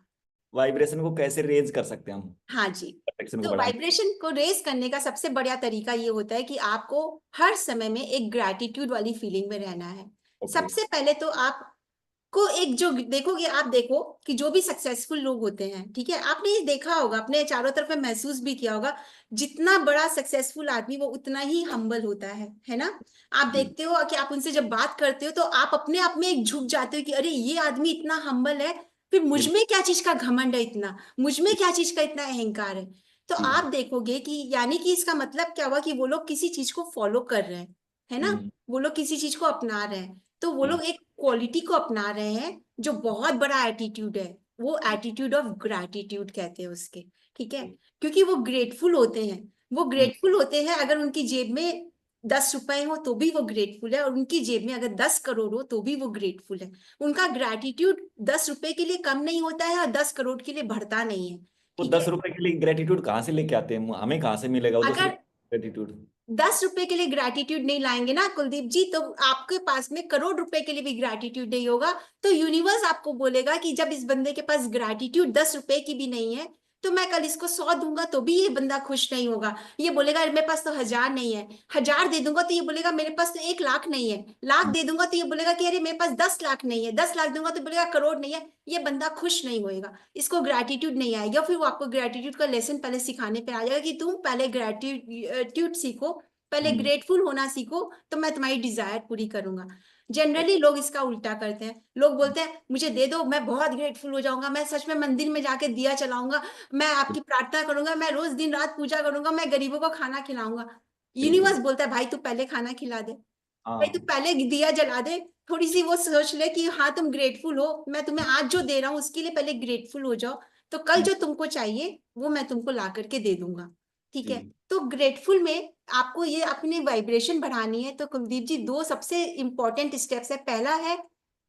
वाइब्रेशन को कैसे रेज कर सकते हैं हम, हाँ जी। परफेक्शन को तो बढ़ाने? वाइब्रेशन को रेस करने का सबसे बढ़िया तरीका ये होता है कि आपको हर समय में एक ग्रैटिट्यूड वाली फीलिंग में रहना है। ओके। सबसे पहले तो आपको एक जो देखोगे, आप देखो कि जो भी सक्सेसफुल लोग होते हैं, ठीक है, आपने ये देखा होगा, अपने चारों तरफ में महसूस भी किया होगा, जितना बड़ा सक्सेसफुल आदमी वो उतना ही हम्बल होता है ना। आप जी। देखते हो कि आप उनसे जब बात करते हो तो आप अपने आप में एक झुक जाते हो कि अरे ये आदमी इतना हम्बल है, फिर मुझ बिल्कुल। में क्या चीज का घमंड है इतना, मुझ में क्या चीज का इतना अहंकार है। तो जी आप जी। देखोगे कि यानी कि इसका मतलब क्या हुआ कि वो लोग किसी चीज को फॉलो कर रहे हैं, है ना, हम्म। वो लोग किसी चीज को अपना रहे हैं, तो वो जी लोग एक क्वालिटी को अपना रहे हैं जो बहुत बड़ा एटीट्यूड है। वो एटीट्यूड ऑफ ग्रैटिट्यूड कहते हैं उसके, ठीक है। जी। क्योंकि वो ग्रेटफुल होते हैं, वो हम्म। ग्रेटफुल होते हैं। अगर उनकी जेब में 10 रुपए हो तो भी वो ग्रेटफुल है, और उनकी जेब में अगर 10 करोड़ हो तो भी वो ग्रेटफुल है। उनका ग्रैटिट्यूड 10 रुपए के लिए कम नहीं होता है और 10 करोड़ के लिए बढ़ता नहीं है, वो ठीक है। 10 रुपए के लिए ग्रेटिट्यूड कहाँ से लेके आते हैं, हमें कहाँ से मिलेगा वो दस अगर रुपए ग्रेटिट्यूड? 10 रुपए के लिए ग्रैटिट्यूड नहीं लाएंगे ना कुलदीप जी, तो आपके पास में करोड़ रुपए के लिए भी ग्रैटिट्यूड नहीं होगा। तो यूनिवर्स आपको बोलेगा कि जब इस बंदे के पास ग्रैटिट्यूड 10 रुपए की भी नहीं है, तो मैं कल इसको 100 दूंगा तो भी ये बंदा खुश नहीं होगा। ये बोलेगा "अरे, मेरे पास तो 1000 नहीं है"। 1000 दे दूंगा तो ये बोलेगा मेरे पास तो 1 लाख नहीं है। लाख दे दूंगा तो ये बोलेगा कि अरे मेरे पास 10 लाख नहीं है। 10 लाख दूंगा तो बोलेगा करोड़ नहीं है। ये बंदा खुश नहीं होएगा, इसको ग्रैटिट्यूड नहीं आएगा। फिर वो आपको ग्रैटिट्यूड का लेसन पहले सिखाने पे आ जाएगा कि तुम पहले ग्रैटिट्यूड सीखो, पहले हम्म। ग्रेटफुल होना सीखो, तो मैं तुम्हारी डिजायर पूरी करूंगा। जनरली लोग इसका उल्टा करते हैं, लोग बोलते हैं मुझे दे दो, मैं बहुत ग्रेटफुल हो जाऊंगा, मैं सच में मंदिर में जाके दिया चलाऊंगा, मैं आपकी प्रार्थना करूंगा, मैं रोज दिन रात पूजा करूंगा, मैं गरीबों को खाना खिलाऊंगा। बिल्कुल। यूनिवर्स बोलता है भाई तू पहले खाना खिला दे, भाई तू हाँ। पहले दिया जला दे, थोड़ी सी वो सोच ले कि हाँ तुम ग्रेटफुल हो, मैं तुम्हें आज जो दे रहा हूँ उसके लिए पहले ग्रेटफुल हो जाओ, तो कल हम्म। जो तुमको चाहिए वो मैं तुमको ला करके दे दूंगा, ठीक है। जी तो ग्रेटफुल में आपको ये अपनी वाइब्रेशन बढ़ानी है, तो कुलदीप जी दो सबसे इंपॉर्टेंट स्टेप्स है। पहला है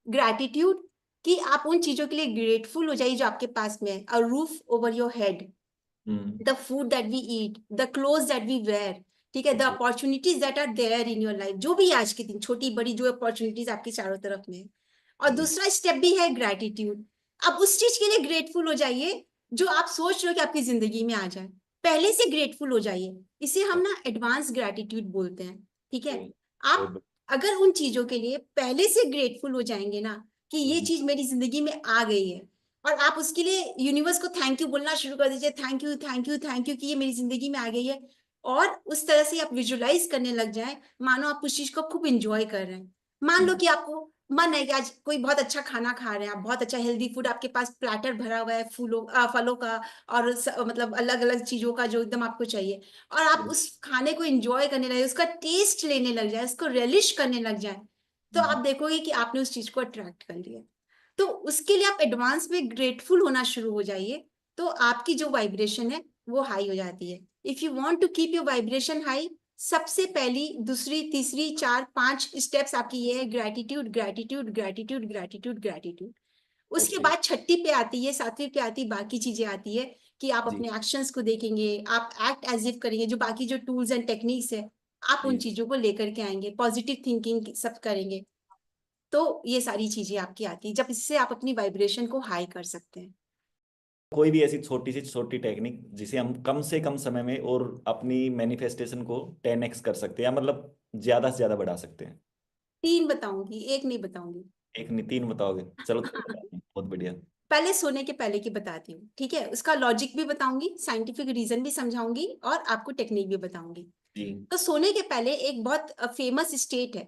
ग्रैटिट्यूड, कि आप उन चीजों के लिए ग्रेटफुल हो जाइए जो आपके पास में है। A roof over your head, hmm. The food that we eat, the cloth that we wear, ठीक है, the okay. Opportunities that are there in your life, जो भी आज के दिन छोटी बड़ी जो अपॉर्चुनिटीज आपकी चारों तरफ में है। और जी दूसरा स्टेप भी है ग्रैटिट्यूड। अब उस चीज के लिए ग्रेटफुल हो जाइए जो आप सोच रहे हो कि आपकी जिंदगी में आ जाए, पहले से ग्रेटफुल हो जाइए। इसे हम ना एडवांस ग्रैटिट्यूड बोलते हैं, ठीक है। ओके। बहुत आप बढ़िया। अगर उन चीजों के लिए पहले से ग्रेटफुल हो जाएंगे ना कि ये हम्म। चीज मेरी जिंदगी में आ गई है, और आप उसके लिए यूनिवर्स को थैंक यू बोलना शुरू कर दीजिए, thank you thank you thank you कि ये मेरी जिंदगी में आ गई है। और उस तरह से आप विजुलाइज करने लग जाएं, मानो आप उस चीज को खूब इंजॉय कर रहे हैं। मान लो हम्म। कि आपको मन है कि आज कोई बहुत अच्छा खाना खा रहे हैं, आप बहुत अच्छा हेल्दी फूड, आपके पास प्लेटर भरा हुआ है फूलों फलों का, और मतलब अलग अलग चीजों का जो एकदम आपको चाहिए, और आप बिल्कुल। उस खाने को एंजॉय करने लगे, उसका टेस्ट लेने लग जाए, उसको रेलिश करने लग जाए, तो आप हम्म। देखोगे कि आपने उस चीज को अट्रैक्ट कर लिया। तो उसके लिए आप एडवांस में ग्रेटफुल होना शुरू हो जाइए, तो आपकी जो वाइब्रेशन है वो हाई हो जाती है। If you want to keep your vibration high, सबसे पहली दूसरी तीसरी चार पांच स्टेप्स आपकी ये है, gratitude gratitude gratitude gratitude gratitude. उसके ओके। बाद छठी पे आती है, सातवीं पे आती है बाकी चीजें आती है, कि आप जी अपने एक्शंस को देखेंगे, आप एक्ट एज इफ करेंगे, जो बाकी जो टूल्स एंड टेक्निक्स है आप उन जी। चीजों को लेकर के आएंगे, पॉजिटिव थिंकिंग सब करेंगे, तो ये सारी चीजें आपकी आती है, जब इससे आप अपनी वाइब्रेशन को हाई कर सकते हैं। कोई भी ऐसी छोटी से छोटी टेक्निक जिसे हम कम से कम समय में और अपनी मैनिफेस्टेशन को 10x कर सकते हैं, या मतलब ज्यादा से ज्यादा बढ़ा सकते हैं? 3 बताऊंगी, एक नहीं बताऊंगी। एक नहीं, 3 बताओगे? चलो 3 बताते हैं, बहुत बढ़िया। पहले सोने के पहले की बताती हूँ, ठीक है, उसका लॉजिक भी बताऊंगी, साइंटिफिक रीजन भी समझाऊंगी, और आपको टेक्निक भी बताऊंगी। जी। तो सोने के पहले एक बहुत फेमस स्टेट है,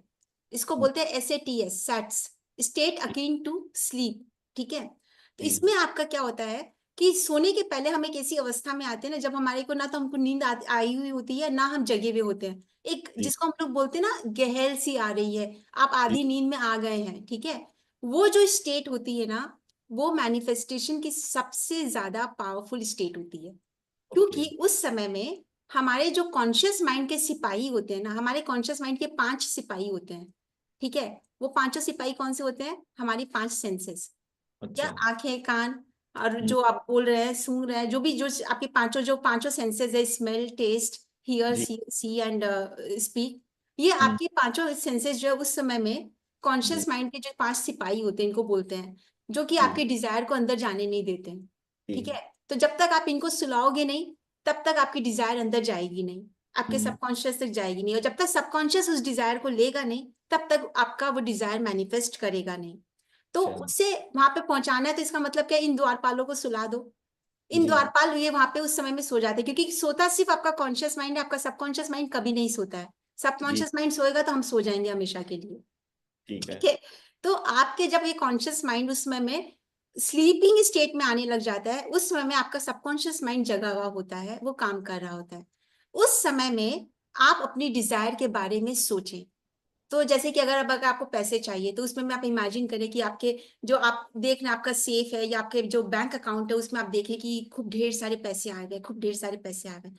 इसको हम्म। बोलते हैं SATS, सैट्स, स्टेट जी अकीन टू स्लीप, ठीक है। तो जी। इसमें आपका क्या होता है कि सोने के पहले हम एक ऐसी अवस्था में आते हैं ना, जब हमारे को ना तो हमको नींद आई हुई होती है, ना हम जगे हुए होते हैं, एक जी जिसको हम लोग बोलते हैं ना गहल सी आ रही है, आप जी। आधी नींद में आ गए हैं, ठीक है। वो जो स्टेट होती है ना, वो मैनिफेस्टेशन की सबसे ज्यादा पावरफुल स्टेट होती है। ओके। क्योंकि उस समय में हमारे जो कॉन्शियस माइंड के सिपाही होते हैं ना, हमारे कॉन्शियस माइंड के 5 सिपाही होते हैं, ठीक है। वो पांचों सिपाही कौन से होते हैं? हमारी 5 सेंसेस, या अच्छा। आंखें कान, और हम्म। जो आप बोल रहे हैं सूंघ रहे हैं, जो भी जो आपके पांचों जो पांचों सेंसेस है, स्मेल टेस्ट हियर जी। सी एंड स्पीक, ये हम्म। आपके पांचों सेंसेस जो है उस समय में जी कॉन्शियस माइंड के जो 5 सिपाही होते हैं इनको बोलते हैं, जो कि जी आपके डिजायर को अंदर जाने नहीं देते हैं, ठीक जी। है। तो जब तक आप इनको सुलाओगे नहीं, तब तक आपकी डिजायर अंदर जाएगी नहीं, आपके हम्म। सबकॉन्शियस तक जाएगी नहीं, और जब तक सबकॉन्शियस उस डिजायर को लेगा नहीं, तब तक आपका वो डिजायर मैनिफेस्ट करेगा नहीं। तो अच्छा। उससे वहां पे पहुंचाना है, तो इसका मतलब क्या है, इन द्वारपालों को सुला दो। इन जी द्वारपाल ये वहां पे उस समय में सो जाते हैं, क्योंकि सोता सिर्फ आपका कॉन्शियस माइंड है, आपका सबकॉन्शियस माइंड कभी नहीं सोता है। जी। सबकॉन्शियस माइंड सोएगा तो हम सो जाएंगे हमेशा के लिए, ठीक है। ठीक है। तो आपके जब ये कॉन्शियस माइंड उस समय में स्लीपिंग स्टेट में आने लग जाता है, उस समय में आपका सबकॉन्शियस माइंड जगा हुआ होता है, वो काम कर रहा होता है। उस समय में आप अपनी डिजायर के बारे में सोचें। तो जैसे कि अगर आपको पैसे चाहिए तो उसमें में आप इमेजिन करें कि आपके जो आप देख रहे हैं आपका सेफ है या आपके जो बैंक अकाउंट है उसमें आप देखें कि खूब ढेर सारे पैसे आ गए, खूब ढेर सारे पैसे आ गए।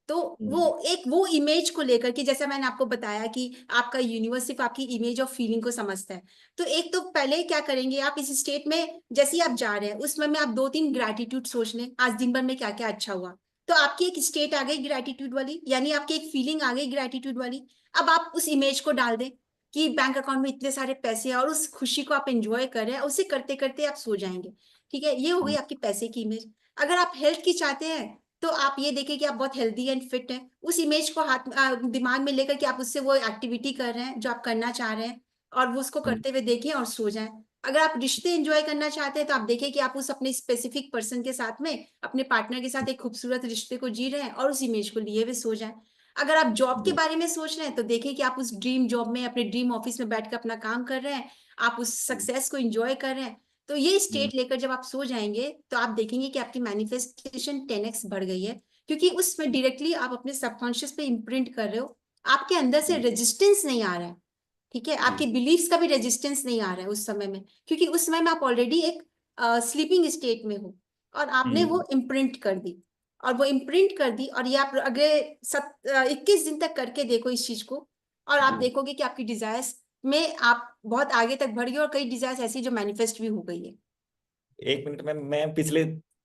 तो हम्म। वो इमेज को लेकर कि जैसा मैंने आपको बताया कि आपका यूनिवर्स सिर्फ आपकी इमेज और फीलिंग को समझता है। तो एक तो पहले क्या करेंगे आप इस स्टेट में जैसे ही आप जा रहे हैं उसमें में आप 2-3 ग्रैटिट्यूड सोच लें, आज दिन भर में क्या क्या अच्छा हुआ। तो आपकी एक स्टेट आ गई ग्रैटिट्यूड वाली, यानी आपकी एक फीलिंग आ गई ग्रैटिट्यूड वाली। अब आप उस इमेज को डाल दें कि बैंक अकाउंट में इतने सारे पैसे हैं और उस खुशी को आप एंजॉय कर रहे हैं, उसे करते करते आप सो जाएंगे। ठीक है, ये हो गई हम्म। आपकी पैसे की इमेज। अगर आप हेल्थ की चाहते हैं तो आप ये देखें कि आप बहुत हेल्दी एंड फिट हैं, उस इमेज को दिमाग में लेकर कि आप उससे वो एक्टिविटी कर रहे हैं जो आप करना चाह रहे हैं, और वो उसको हम्म। करते हुए देखें और सो जाएं। अगर आप रिश्ते एंजॉय करना चाहते हैं तो आप देखें कि आप उस अपने स्पेसिफिक पर्सन के साथ में अपने पार्टनर के साथ एक खूबसूरत रिश्ते को जी रहे हैं और उस इमेज को लिए हुए सो जाएं। अगर आप जॉब के हम्म। बारे में सोच रहे हैं तो देखें कि आप उस ड्रीम जॉब में अपने ड्रीम ऑफिस में बैठ कर अपना काम कर रहे हैं, आप उस सक्सेस को एंजॉय कर रहे हैं। तो ये हम्म। स्टेट लेकर जब आप सो जाएंगे तो आप देखेंगे कि आपकी मैनिफेस्टेशन 10x बढ़ गई है, क्योंकि उसमें डायरेक्टली आप अपने सबकॉन्शियस पे इम्प्रिंट कर रहे हो। आपके अंदर से हम्म। रेजिस्टेंस नहीं आ रहा है। ठीक है, जी। आपके बिलीफ्स का भी रेजिस्टेंस नहीं आ रहा है उस समय में, क्योंकि उस समय में आप ऑलरेडी एक स्लीपिंग स्टेट में हो और आपने हम्म। वो इम्प्रिंट कर दी। और वो इम्प्रिंट कर दी और ये आप अगले 21 दिन तक करके देखो इस चीज को, और आप जी। देखोगे कि आपकी डिजायर्स में आप बहुत आगे तक बढ़ गए और कई डिजायर्स ऐसी जो मैनिफेस्ट भी हो गई है। एक मिनट में, मैं पिछले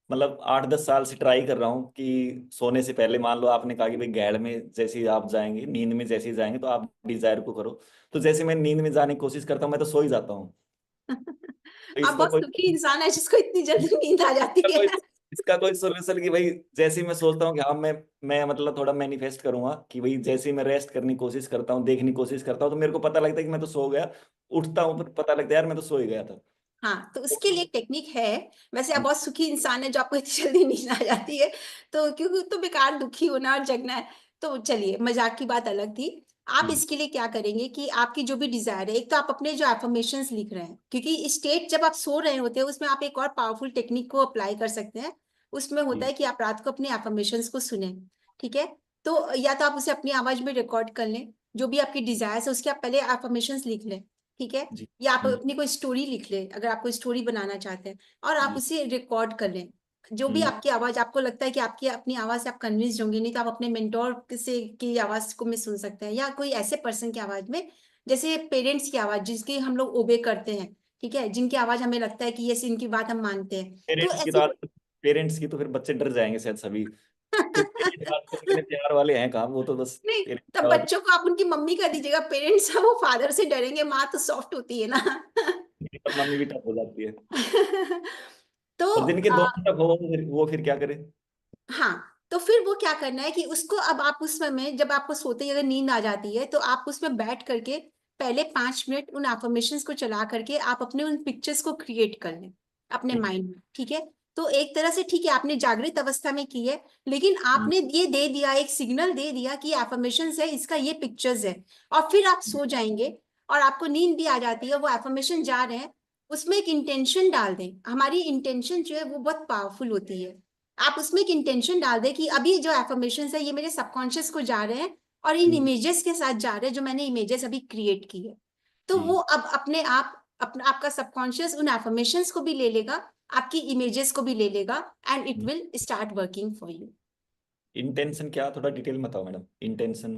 मतलब 8-10 साल से ट्राई कर रहा हूँ कि सोने से पहले, मान लो आपने कहा कि भाई गैर में जैसे ही आप जाएंगे, नींद में जैसे ही जाएंगे तो आप डिजायर को करो। तो जैसे मैं नींद में जाने की कोशिश करता हूँ मैं तो सो ही जाता हूँ। तो आप इसका बहुत कोई सुखी इंसान है जिसको इतनी जल्दी नींद आ जाती इसका है। कोई इसका कोई सोल्यूशन कि भाई जैसे ही मैं सोचता हूँ कि हाँ मैं मतलब थोड़ा मैनिफेस्ट करूंगा कि भाई जैसे ही मैं रेस्ट करने की कोशिश करता हूँ, देखने की कोशिश करता हूँ, तो मेरे को पता लगता है कि मैं तो सो गया। उठता हूँ फिर पता लगता है यार मैं तो सो ही गया था। हाँ, तो उसके लिए एक टेक्निक है। वैसे आप बहुत सुखी इंसान है जो आपको इतनी जल्दी नींद आ जाती है, तो क्योंकि तो बेकार दुखी होना और जगना है। तो चलिए, मजाक की बात अलग थी। आप हम्म। इसके लिए क्या करेंगे कि आपकी जो भी डिजायर है, एक तो आप अपने जो एफर्मेशंस लिख रहे हैं, क्योंकि स्टेट जब आप सो रहे होते हैं उसमें आप एक और पावरफुल टेक्निक को अप्लाई कर सकते हैं। उसमें होता जी। है कि आप रात को अपने एफर्मेशंस को सुने। ठीक है, तो या तो आप उसे अपनी आवाज में रिकॉर्ड कर लें, जो भी आपकी डिजायर्स है उसके आप पहले एफर्मेशंस लिख लें। ठीक है, जी। या आप हम्म। अपनी कोई स्टोरी लिख लें अगर आप कोई स्टोरी बनाना चाहते हैं, और आप जी। उसे रिकॉर्ड कर लें। जो भी हम्म। आपकी आवाज आपको लगता है कि आपकी अपनी आवाज से आप कन्विंस होंगे, नहीं तो आप अपने मेंटोर से की आवाज को में सुन सकते हैं, या कोई ऐसे पर्सन की आवाज में, जैसे पेरेंट्स की आवाज जिसकी हम लोग ओबे करते हैं। ठीक है, जिनकी आवाज हमें लगता है कि ये इनकी बात हम मानते हैं, तो पेरेंट्स की तो ऐसी पेरेंट्स की तो फिर बच्चे डर जाएंगे शायद सभी, क्योंकि पेरेंट्स आजकल इतने प्यार वाले हैं कहाँ, वो तो बस नहीं, पेरेंट्स की तब आवाज। बच्चों को आप उनकी मम्मी कर दीजिएगा, पेरेंट्स है वो फादर से डरेंगे, माँ तो सॉफ्ट होती है ना। तब मम्मी भी टफ हो जाती है। तो और जिनके दोस्त टफ हो वो फिर क्या करे? हाँ, तो फिर वो क्या करना है कि उसको अब आप उस समय जब आपको सोते ही अगर नींद आ जाती है तो आप उसमें बैठ करके पहले 5 मिनट उन अफर्मेशंस को चला करके आप अपने उन पिक्चर्स को क्रिएट कर लें अपने ठीक है। माइंड में। ठीक है, तो एक तरह से ठीक है आपने जागृत अवस्था में की है, लेकिन हम्म। आपने ये दे दिया, एक सिग्नल दे दिया कि अफर्मेशंस है, इसका ये पिक्चर्स है। और फिर आप जी। सो जाएंगे और आपको नींद भी आ जाती है, वो अफर्मेशन जा रहे हैं। उसमें एक इंटेंशन डाल दें, हमारी इंटेंशन जो है वो बहुत पावरफुल होती है। आप उसमें एक इंटेंशन डाल दें कि अभी जो एफर्मेशंस है ये मेरे सबकॉन्शियस को जा रहे हैं और इन हम्म। इमेजेस के साथ जा रहे हैं जो मैंने इमेजेस अभी क्रिएट की है। तो जी। वो अब अपने आप अपना आपका सबकॉन्शियस उन एफर्मेशंस को भी ले लेगा, आपकी इमेजेस को भी ले लेगा, and it will start working for you. Intention क्या, थोड़ा डिटेल में बताओ मैडम, इंटेंशन।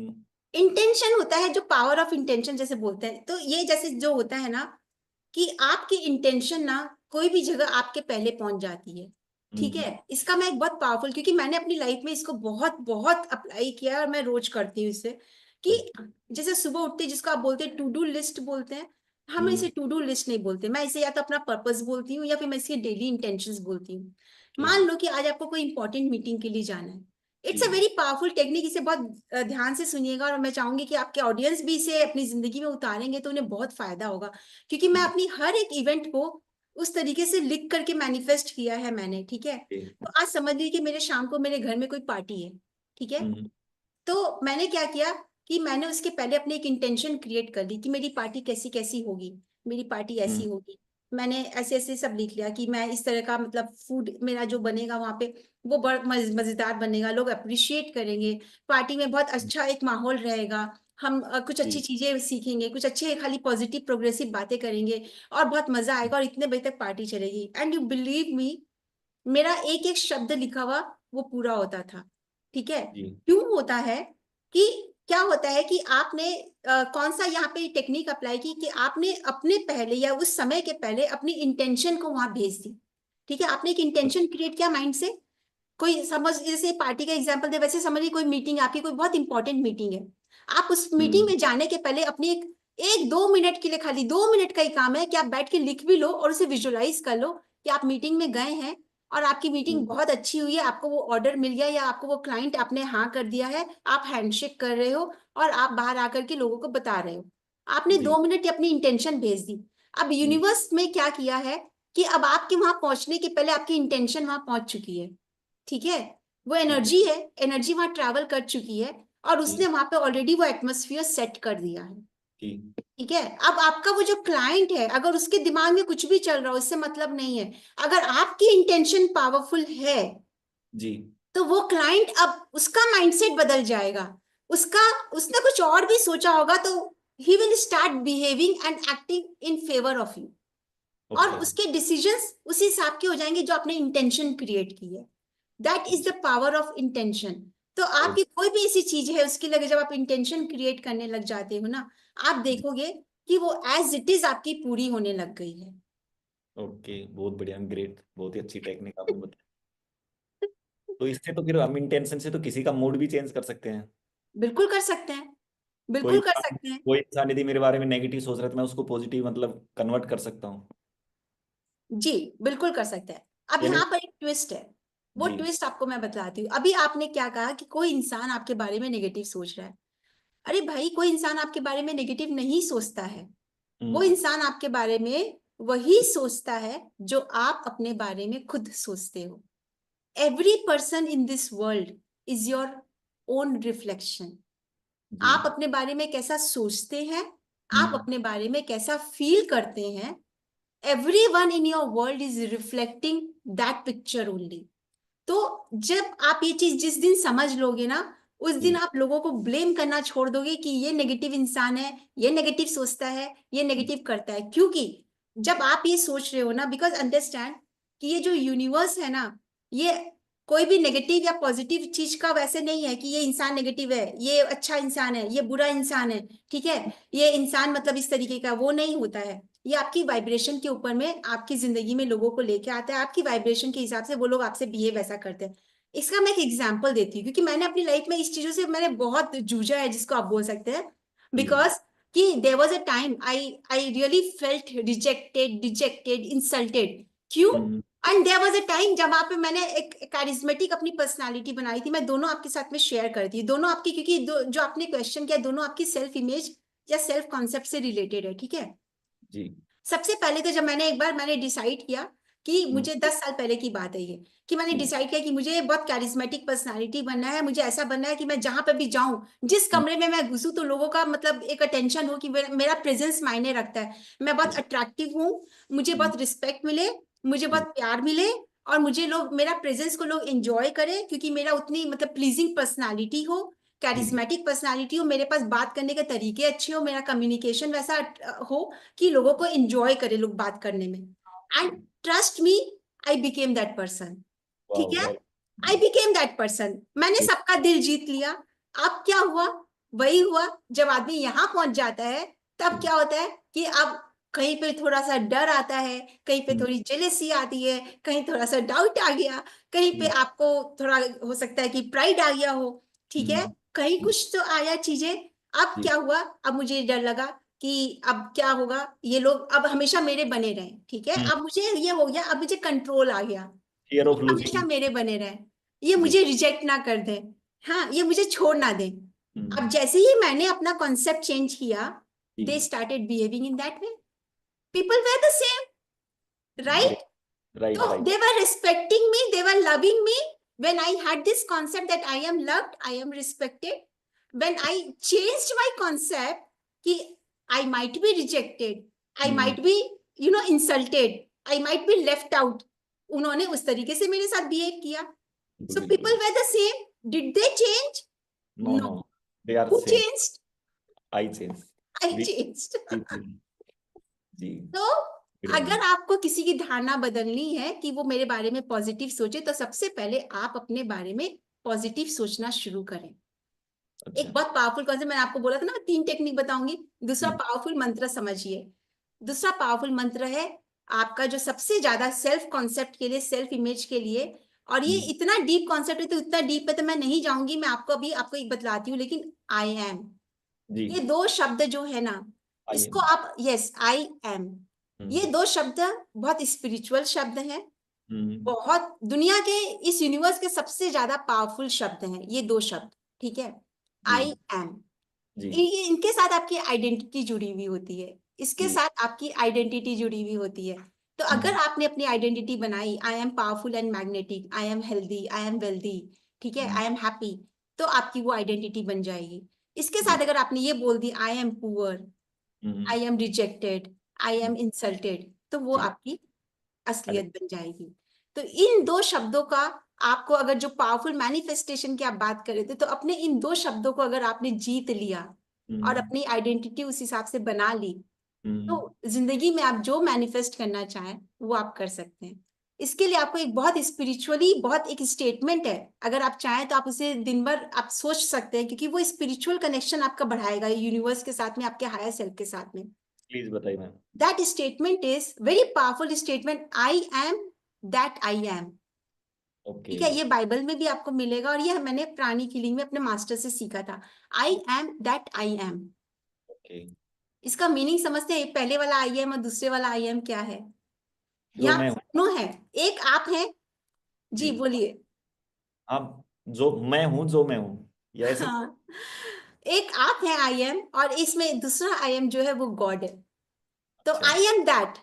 इंटेंशन होता है जो पावर ऑफ इंटेंशन जैसे बोलते हैं, तो ये जैसे जो होता है ना कि आपकी इंटेंशन ना कोई भी जगह आपके पहले पहुंच जाती है। ठीक हम्म। है, इसका मैं एक बहुत पावरफुल, क्योंकि मैंने अपनी लाइफ में इसको बहुत बहुत अप्लाई किया है और मैं रोज करती हूँ इससे, कि जैसे सुबह उठते जिसको आप बोलते हैं टू डू लिस्ट बोलते हैं, हम इसे हम्म। टू डू लिस्ट नहीं बोलते, मैं इसे या तो अपना पर्पस बोलती हूँ या फिर मैं इसके डेली इंटेंशंस बोलती हूँ। ठीक मान है। लो कि आज आपको कोई इंपॉर्टेंट मीटिंग के लिए जाना है। इट्स अ जी। वेरी पावरफुल टेक्निक, इसे बहुत ध्यान से सुनिएगा, और मैं चाहूंगी कि आपके ऑडियंस भी इसे अपनी जिंदगी में उतारेंगे तो उन्हें बहुत फायदा होगा, क्योंकि मैं हम्म। अपनी हर एक इवेंट को उस तरीके से लिख करके मैनिफेस्ट किया है मैंने। ठीक है, ठीक। तो आज समझ लीजिए कि मेरे शाम को मेरे घर में कोई पार्टी है। ठीक है, हम्म। तो मैंने क्या किया कि मैंने उसके पहले अपने एक इंटेंशन क्रिएट कर ली कि मेरी पार्टी कैसी कैसी होगी, मेरी पार्टी ऐसी हम्म। होगी, मैंने ऐसे ऐसे सब लिख लिया कि मैं इस तरह का मतलब फूड मेरा जो बनेगा वहां पे वो बहुत मजेदार बनेगा, लोग अप्रिशिएट करेंगे, पार्टी में बहुत अच्छा एक माहौल रहेगा, हम कुछ अच्छी जी चीजें सीखेंगे, कुछ अच्छे खाली पॉजिटिव प्रोग्रेसिव बातें करेंगे और बहुत मजा आएगा और इतने बजे तक पार्टी चलेगी। एंड यू बिलीव मी, मेरा एक एक शब्द लिखा हुआ वो पूरा होता था। ठीक है, जी क्यों होता है कि क्या होता है कि आपने कौन सा यहाँ पे टेक्निक अप्लाई की कि आपने अपने पहले या उस समय के पहले अपनी इंटेंशन को वहां भेज दी। ठीक है, आपने एक इंटेंशन क्रिएट किया माइंड से। कोई समझ, जैसे पार्टी का एग्जांपल दे वैसे समझिए कोई मीटिंग आपकी, कोई बहुत इंपॉर्टेंट मीटिंग है, आप उस मीटिंग हम्म में जाने के पहले अपनी एक एक 2 मिनट के लिए, खाली 2 मिनट का ही काम है कि आप बैठ के लिख भी लो और उसे विजुलाइज कर लो कि आप मीटिंग में गए हैं और आपकी मीटिंग हम्म, बहुत अच्छी हुई है, आपको वो ऑर्डर मिल गया या आपको वो क्लाइंट आपने हाँ कर दिया है, आप हैंडशेक कर रहे हो और आप बाहर आकर के लोगों को बता रहे हो, आपने जी 2 मिनट अपनी इंटेंशन भेज दी। अब हम्म, यूनिवर्स में क्या किया है कि अब आपके वहां पहुंचने के पहले आपकी इंटेंशन वहां पहुंच चुकी है। ठीक है, वो ठीक है एनर्जी है, एनर्जी वहां ट्रैवल कर चुकी है और उसने जी वहां पे ऑलरेडी वो एटमोस्फियर सेट कर दिया है। जी ठीक है, अब आपका वो जो क्लाइंट है अगर उसके दिमाग में कुछ भी चल रहा हो इससे मतलब नहीं है, अगर आपकी इंटेंशन पावरफुल है जी तो वो क्लाइंट अब उसका माइंडसेट बदल जाएगा, उसका उसने कुछ और भी सोचा होगा तो he will start behaving and acting in favour of you और ओके उसके डिसीजंस उसी हिसाब के हो जाएंगे जो आपने इंटेंशन क्रिएट की है। That is the power of intention. तो ओ- आपकी कोई भी ऐसी चीज है उसके लिए जब आप इंटेंशन क्रिएट करने लग जाते हो ना, आप जी देखोगे कि वो एज इट इज आपकी पूरी होने लग गई है। ओके बहुत बढ़िया ग्रेट बहुत ही अच्छी टेक्निक आपने बताई। तो इससे तो फिर हम इंटेंशन से तो किसी का मूड भी चेंज कर सकते हैं। बिल्कुल कर सकते हैं, कोई बिल्कुल कर इंसान सकते हैं। कोई इंसान यदि मेरे बारे में नेगेटिव सोच रहा है तो मैं उसको पॉजिटिव मतलब कन्वर्ट कर सकता हूँ। जी, बिल्कुल कर सकते हैं। अब यानी यहाँ पर एक ट्विस्ट है, वो जी ट्विस्ट आपको मैं बताती हूँ। अभी आपने क्या कहा कि कोई इंसान आपके बारे में नेगेटिव सोच रहा है। अरे भाई, कोई इंसान आपके बारे में नेगेटिव नहीं सोचता है, वो हम्म इंसान आपके बारे में वही सोचता है जो आप अपने बारे में खुद सोचते हो। Every person in this world is your own reflection. जी आप अपने बारे में कैसा सोचते हैं, आप हम्म अपने बारे में कैसा फील करते हैं, everyone in your world is reflecting that picture only। तो जब आप ये चीज जिस दिन समझ लोगे ना, उस दिन जी आप लोगों को ब्लेम करना छोड़ दोगे कि ये नेगेटिव इंसान है, ये नेगेटिव सोचता है, ये नेगेटिव करता है। क्योंकि जब आप ये सोच रहे हो ना, बिकॉज अंडरस्टैंड कि ये जो यूनिवर्स है ना, ये कोई भी नेगेटिव या पॉजिटिव चीज का वैसे नहीं है कि ये इंसान नेगेटिव है, ये अच्छा इंसान है, ये बुरा इंसान है। ठीक है, ये इंसान मतलब इस तरीके का वो नहीं होता है। ये आपकी वाइब्रेशन के ऊपर में आपकी जिंदगी में लोगों को लेके आता है, आपकी वाइब्रेशन के हिसाब से वो लोग आपसे बिहेव ऐसा करते हैं। इसका मैं एक एग्जांपल देती हूँ क्योंकि मैंने अपनी लाइफ में इस चीजों से मैंने बहुत जूझा है जिसको आप बोल सकते हैं। जी बिकॉज कि there was a time I really felt rejected, dejected, insulted. क्यों? Hmm and there was a time जब आप मैंने एक कैरिज्मेटिक अपनी पर्सनालिटी बनाई थी, मैं दोनों आपके साथ में शेयर करती हूँ, दोनों आपकी, क्योंकि जो आपने क्वेश्चन किया दोनों आपकी सेल्फ इमेज या सेल्फ कॉन्सेप्ट से रिलेटेड है। ठीक है, जी सबसे पहले तो जब मैंने एक बार मैंने डिसाइड किया कि हम्म मुझे 10 साल पहले की बात है ये, कि मैंने जी डिसाइड किया कि मुझे बहुत कैरिज्मेटिक पर्सनालिटी बनना है, मुझे ऐसा बनना है कि मैं जहां पे भी जाऊं, जिस हम्म, कमरे में मैं घुसूं तो लोगों का मतलब एक अटेंशन हो कि मेरा प्रेजेंस मायने रखता है, मैं बहुत जी अट्रैक्टिव हूँ, मुझे हम्म, बहुत रिस्पेक्ट मिले, मुझे हम्म, बहुत प्यार मिले और मुझे लोग मेरा प्रेजेंस को लोग एंजॉय करें क्योंकि मेरा उतनी मतलब प्लीजिंग पर्सनालिटी हो, जी कैरिज्मेटिक पर्सनालिटी हो, मेरे पास बात करने के तरीके अच्छे हो, मेरा कम्युनिकेशन वैसा हो कि लोगों को एंजॉय करे लोग बात करने में। And trust me, I became that person. वाह ठीक है, वेरी आई जी बिकेम दैट पर्सन, मैंने जी सबका दिल जीत लिया। अब क्या हुआ? वही हुआ, जब आदमी यहां पहुंच जाता है तब क्या होता है कि अब कहीं पे थोड़ा सा डर आता है, कहीं पे हम्म, थोड़ी जेलेसी आती है, कहीं थोड़ा सा डाउट आ गया, कहीं पे जी आपको थोड़ा हो सकता है कि प्राइड आ गया हो। ठीक है, हम्म, कहीं जी कुछ तो आया चीजें। अब जी क्या हुआ? अब मुझे डर लगा कि अब क्या होगा, ये लोग अब हमेशा मेरे बने रहें। ठीक है, अब मुझे ये हो गया, अब मुझे कंट्रोल आ गया, फियर ऑफ हमेशा लूजिंग मेरे बने रहें, ये जी मुझे रिजेक्ट ना कर दें, हाँ ये मुझे छोड़ ना दें। हम्म अब जैसे ही मैंने अपना कॉन्सेप्ट चेंज किया, दे जी started behaving in that way, people were the same, great right? Right So right they were respecting me, they were loving me. When I had this concept that I am loved, I am respected. When I changed my concept कि I might be rejected, I hmm might be insulted, I might be left out. उन्होंने उस तरीके से मेरे साथ behave किया। So people were the same, did they change? No no. No, they are who same. Changed? I change. I we changed. जी। तो अगर आपको किसी की धारणा बदलनी है कि वो मेरे बारे में पॉजिटिव सोचे, तो सबसे पहले आप अपने बारे में पॉजिटिव सोचना शुरू करें। अच्छा। एक बहुत पावरफुल कॉन्सेप्ट मैंने आपको बोला था ना, मैं 3 टेक्निक बताऊंगी। दूसरा हम्म, पावरफुल मंत्र समझिए। दूसरा पावरफुल मंत्र है आपका जो सबसे ज्यादा सेल्फ कॉन्सेप्ट के लिए, सेल्फ इमेज के लिए। और ये हम्म, इतना डीप कॉन्सेप्ट है, तो इतना डीप है तो मैं नहीं जाऊंगी, मैं आपको एक बतलाती हूँ। लेकिन आई एम, जी। ये 2 शब्द जो है ना, आई इसको एम। आप, यस आई एम, ये 2 शब्द बहुत स्पिरिचुअल शब्द हैं। हम्म, बहुत दुनिया के, इस यूनिवर्स के सबसे ज्यादा पावरफुल शब्द हैं ये 2 शब्द। ठीक है, जी। आई एम। जी। ये इनके साथ आपकी आइडेंटिटी जुड़ी हुई होती है, इसके जी। साथ आपकी आइडेंटिटी जुड़ी हुई होती है। तो अगर हम्म, आपने अपनी आइडेंटिटी बनाई, I am powerful and magnetic, I am healthy, I am wealthy, ठीक है, हम्म, आई एम हैप्पी, तो आपकी वो आइडेंटिटी बन जाएगी। इसके जी। साथ अगर आपने ये बोल दी, I am poor, hmm, I am rejected, I am hmm, insulted, तो वो जी। आपकी अरे, असलियत बन जाएगी। तो इन 2 शब्दों का, आपको अगर जो पावरफुल मैनिफेस्टेशन की आप बात कर रहे थे, तो अपने इन 2 शब्दों को अगर आपने जीत लिया और हम्म, अपनी आइडेंटिटी उस हिसाब से बना ली, हम्म, तो जिंदगी में आप जो मैनिफेस्ट करना चाहें वो आप कर सकते हैं। इसके लिए आपको एक बहुत स्पिरिचुअली, बहुत एक स्टेटमेंट है, अगर आप चाहें तो आप उसे दिन भर आप सोच सकते हैं, क्योंकि वो स्पिरिचुअल कनेक्शन आपका बढ़ाएगा यूनिवर्स के साथ में, आपके हायर सेल्फ के साथ में। प्लीज बताइए ma'am. That statement is very powerful statement, I am that I am। Okay. ठीक है, ये बाइबल में भी आपको मिलेगा, और ये मैंने प्राणिक हीलिंग में अपने मास्टर से सीखा था। आई am that I M. Okay. इसका मीनिंग समझते हैं? पहले वाला आई एम और दूसरे वाला आई एम क्या है? जो यहाँ मैं हूँ। दोनों है, एक आप है। जी जी। बोलिए। आप, जो मैं हूँ, जो मैं हूँ, या ऐसे। हाँ, एक आप है आई एम, और इसमें दूसरा आई एम जो है वो गॉड है। तो अच्छा। आई एम दैट,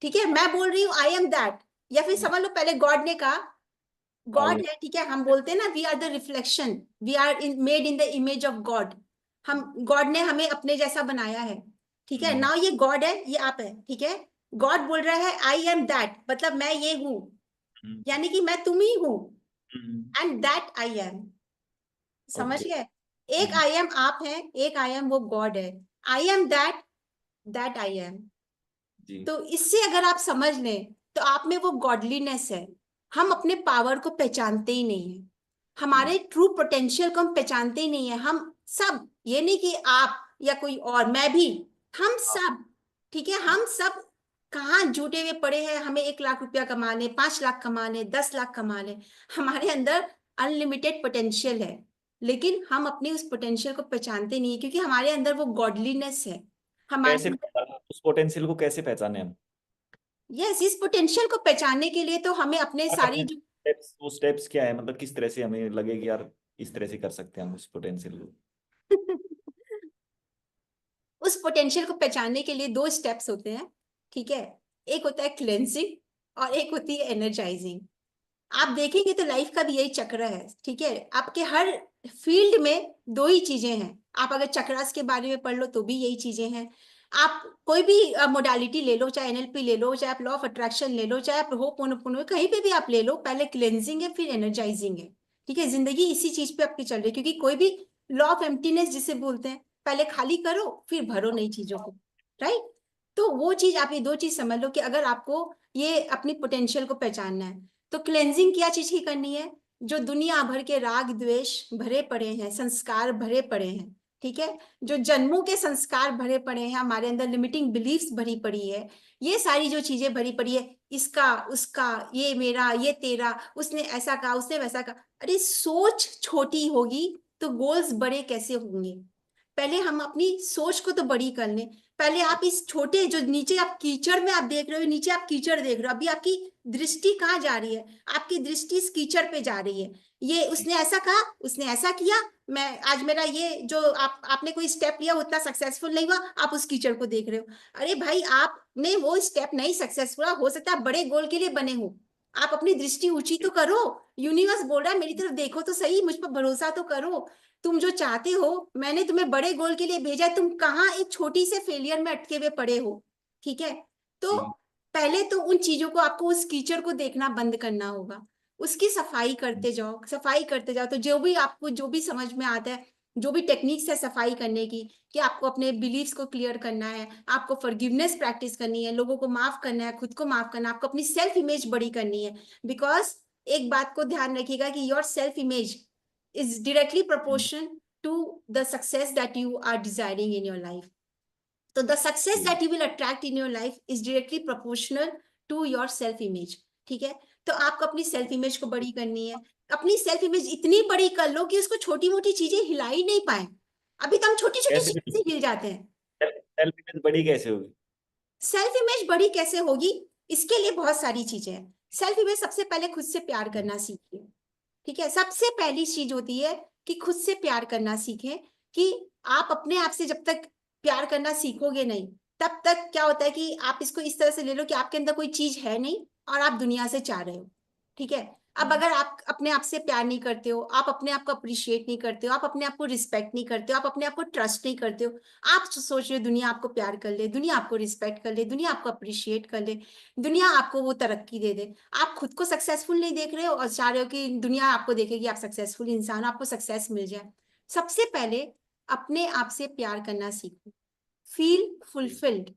ठीक है, मैं बोल रही हूँ आई एम दैट, या फिर जी। समझ लो पहले गॉड ने कहा, आई गॉड एम। है, ठीक है, हम बोलते हैं ना we are the reflection, we are made in the image of God. हम, गॉड ने हमें अपने जैसा बनाया है। ठीक है, हम्म, नाउ ये गॉड है, ये आप है, ठीक है। गॉड बोल रहा है आई एम दैट, मतलब मैं ये हूं, हम्म, यानी कि मैं तुम ही हूं, हम्म, एंड दैट आई एम। समझ ओके। गए? एक हम्म, आई एम आप है, एक आई एम वो गॉड है। I am that, that I am. जी। तो इससे अगर आप समझ लें, तो आप में वो गॉडलीनेस है। हम अपने पावर को पहचानते ही नहीं है, जी। हमारे ट्रू पोटेंशियल को हम पहचानते ही नहीं है। हम सब, ये नहीं कि आप या कोई और, मैं भी, हम हाँ। सब, ठीक है, हम सब कहाँ जुटे हुए पड़े हैं, हमें 1 लाख रुपया कमाने, 5 लाख कमाने, 10 लाख कमाने। हमारे अंदर अनलिमिटेड पोटेंशियल है, लेकिन हम अपने उस पोटेंशियल को पहचानते नहीं है, क्योंकि हमारे अंदर वो गॉडलीनेस है। हमारे कैसे अंदर, पहचाने उस पोटेंशियल को, कैसे पहचाने हम? यस, इस पोटेंशियल को पहचानने के लिए तो हमें अपने हाँ, सारी कैसे जो स्टेप्स, वो स्टेप्स क्या है, मतलब किस तरह से हमें लगे कि यार इस तरह से कर सकते हैं हम उस पोटेंशियल को? उस पोटेंशियल को पहचानने के लिए 2 स्टेप्स होते हैं। ठीक है, एक होता है क्लेंजिंग और एक होती है एनर्जाइजिंग। आप देखेंगे तो लाइफ का भी यही चक्र है। ठीक है, आपके हर फील्ड में 2 ही चीजें हैं। आप अगर चक्रास के बारे में पढ़ लो तो भी यही चीजें हैं। आप कोई भी मोडालिटी ले लो, चाहे एनएलपी ले लो, चाहे आप लॉ ऑफ अट्रैक्शन ले लो, चाहे आप होपोनोपोनो, कहीं पे भी आप ले लो, पहले क्लेंजिंग है फिर एनर्जाइजिंग है। ठीक है, जिंदगी इसी चीज पे आपकी चल रही है, क्योंकि कोई भी लॉ ऑफ एम्प्टीनेस जिसे बोलते हैं, पहले खाली करो फिर भरो नई चीजों को। राइट? तो वो चीज, आप ये 2 चीज समझ लो कि अगर आपको ये अपनी पोटेंशियल को पहचानना है, तो क्लेंजिंग क्या चीज की करनी है? जो दुनिया भर के राग द्वेष भरे पड़े हैं, संस्कार भरे पड़े हैं, ठीक है, जो जन्मों के संस्कार भरे पड़े हैं, हमारे अंदर लिमिटिंग बिलीफ्स भरी पड़ी है, ये सारी जो चीजें भरी पड़ी है, इसका उसका, ये मेरा ये तेरा, उसने ऐसा कहा उसने वैसा कहा, अरे सोच छोटी होगी तो गोल्स बड़े कैसे होंगे? पहले हम अपनी सोच को तो बड़ी कर लें। पहले आप इस छोटे, जो नीचे आप कीचड़ में आप देख रहे हो, नीचे आप कीचड़ देख रहे हो, अभी आपकी दृष्टि कहाँ जा रही है? आपकी दृष्टि इस कीचड़ पे जा रही है। ये उसने ऐसा कहा, उसने ऐसा किया, मैं आज मेरा ये जो आपने कोई स्टेप लिया उतना सक्सेसफुल नहीं हुआ, आप उस कीचड़ को देख रहे हो। अरे भाई, आपने वो स्टेप नहीं सक्सेसफुल, हो सकता है बड़े गोल के लिए बने हो। आप अपनी दृष्टि ऊंची तो करो। यूनिवर्स बोल रहा है मेरी तरफ देखो तो सही, मुझ पर भरोसा तो करो। तुम जो चाहते हो, मैंने तुम्हें बड़े गोल के लिए भेजा है, तुम कहाँ एक छोटी से फेलियर में अटके हुए पड़े हो। ठीक है, तो जी। पहले तो उन चीजों को आपको उस कीचड़ को देखना बंद करना होगा, उसकी सफाई करते जाओ, सफाई करते जाओ। तो जो भी आपको जो भी समझ में आता है, जो भी टेक्निक्स है सफाई करने की, कि आपको अपने बिलीव्स को क्लियर करना है, आपको फॉरगिवनेस प्रैक्टिस करनी है, लोगों को माफ करना है, खुद को माफ करना है, आपको अपनी सेल्फ इमेज बड़ी करनी है। बिकॉज एक बात को ध्यान रखिएगा कि your self image is directly proportion to the success that you are desiring in your life. तो the success जी। that you will attract in your life is directly proportional to your self image। ठीक है, तो आपको अपनी self image को बड़ी करनी है। अपनी सेल्फ इमेज इतनी बड़ी कर लो कि उसको छोटी मोटी चीजें हिला ही नहीं पाए। अभी तो हम छोटी छोटी कैसे चीजें से हिल जाते हैं। सेल्फ इमेज बड़ी कैसे होगी? सेल्फ इमेज बड़ी कैसे होगी, इसके लिए बहुत सारी चीजें हैं। सेल्फ इमेज सबसे पहले खुद से प्यार करना सीखिए। ठीक है, सबसे पहली चीज होती है कि खुद से प्यार करना सीखें। कि आप अपने आप से जब तक प्यार करना सीखोगे नहीं, तब तक क्या होता है कि आप इसको इस तरह से ले लो कि आपके अंदर कोई चीज है नहीं और आप दुनिया से चाह रहे हो। ठीक है, अब अगर आप अपने आप से प्यार नहीं करते हो, आप अपने आप को अप्रिशिएट नहीं करते हो, आप अपने आप को रिस्पेक्ट नहीं करते हो, आप अपने आप को ट्रस्ट नहीं करते हो, आप सोच रहे हो दुनिया आपको प्यार कर ले, दुनिया आपको रिस्पेक्ट कर ले, दुनिया आपको अप्रिशिएट कर ले, दुनिया आपको वो तरक्की दे दे, आप खुद को सक्सेसफुल नहीं देख रहे हो और चाह रहे हो कि दुनिया आपको देखे कि आप सक्सेसफुल इंसान, आपको सक्सेस मिल जाए। सबसे पहले अपने आप से प्यार करना सीखो, फील फुलफिल्ड।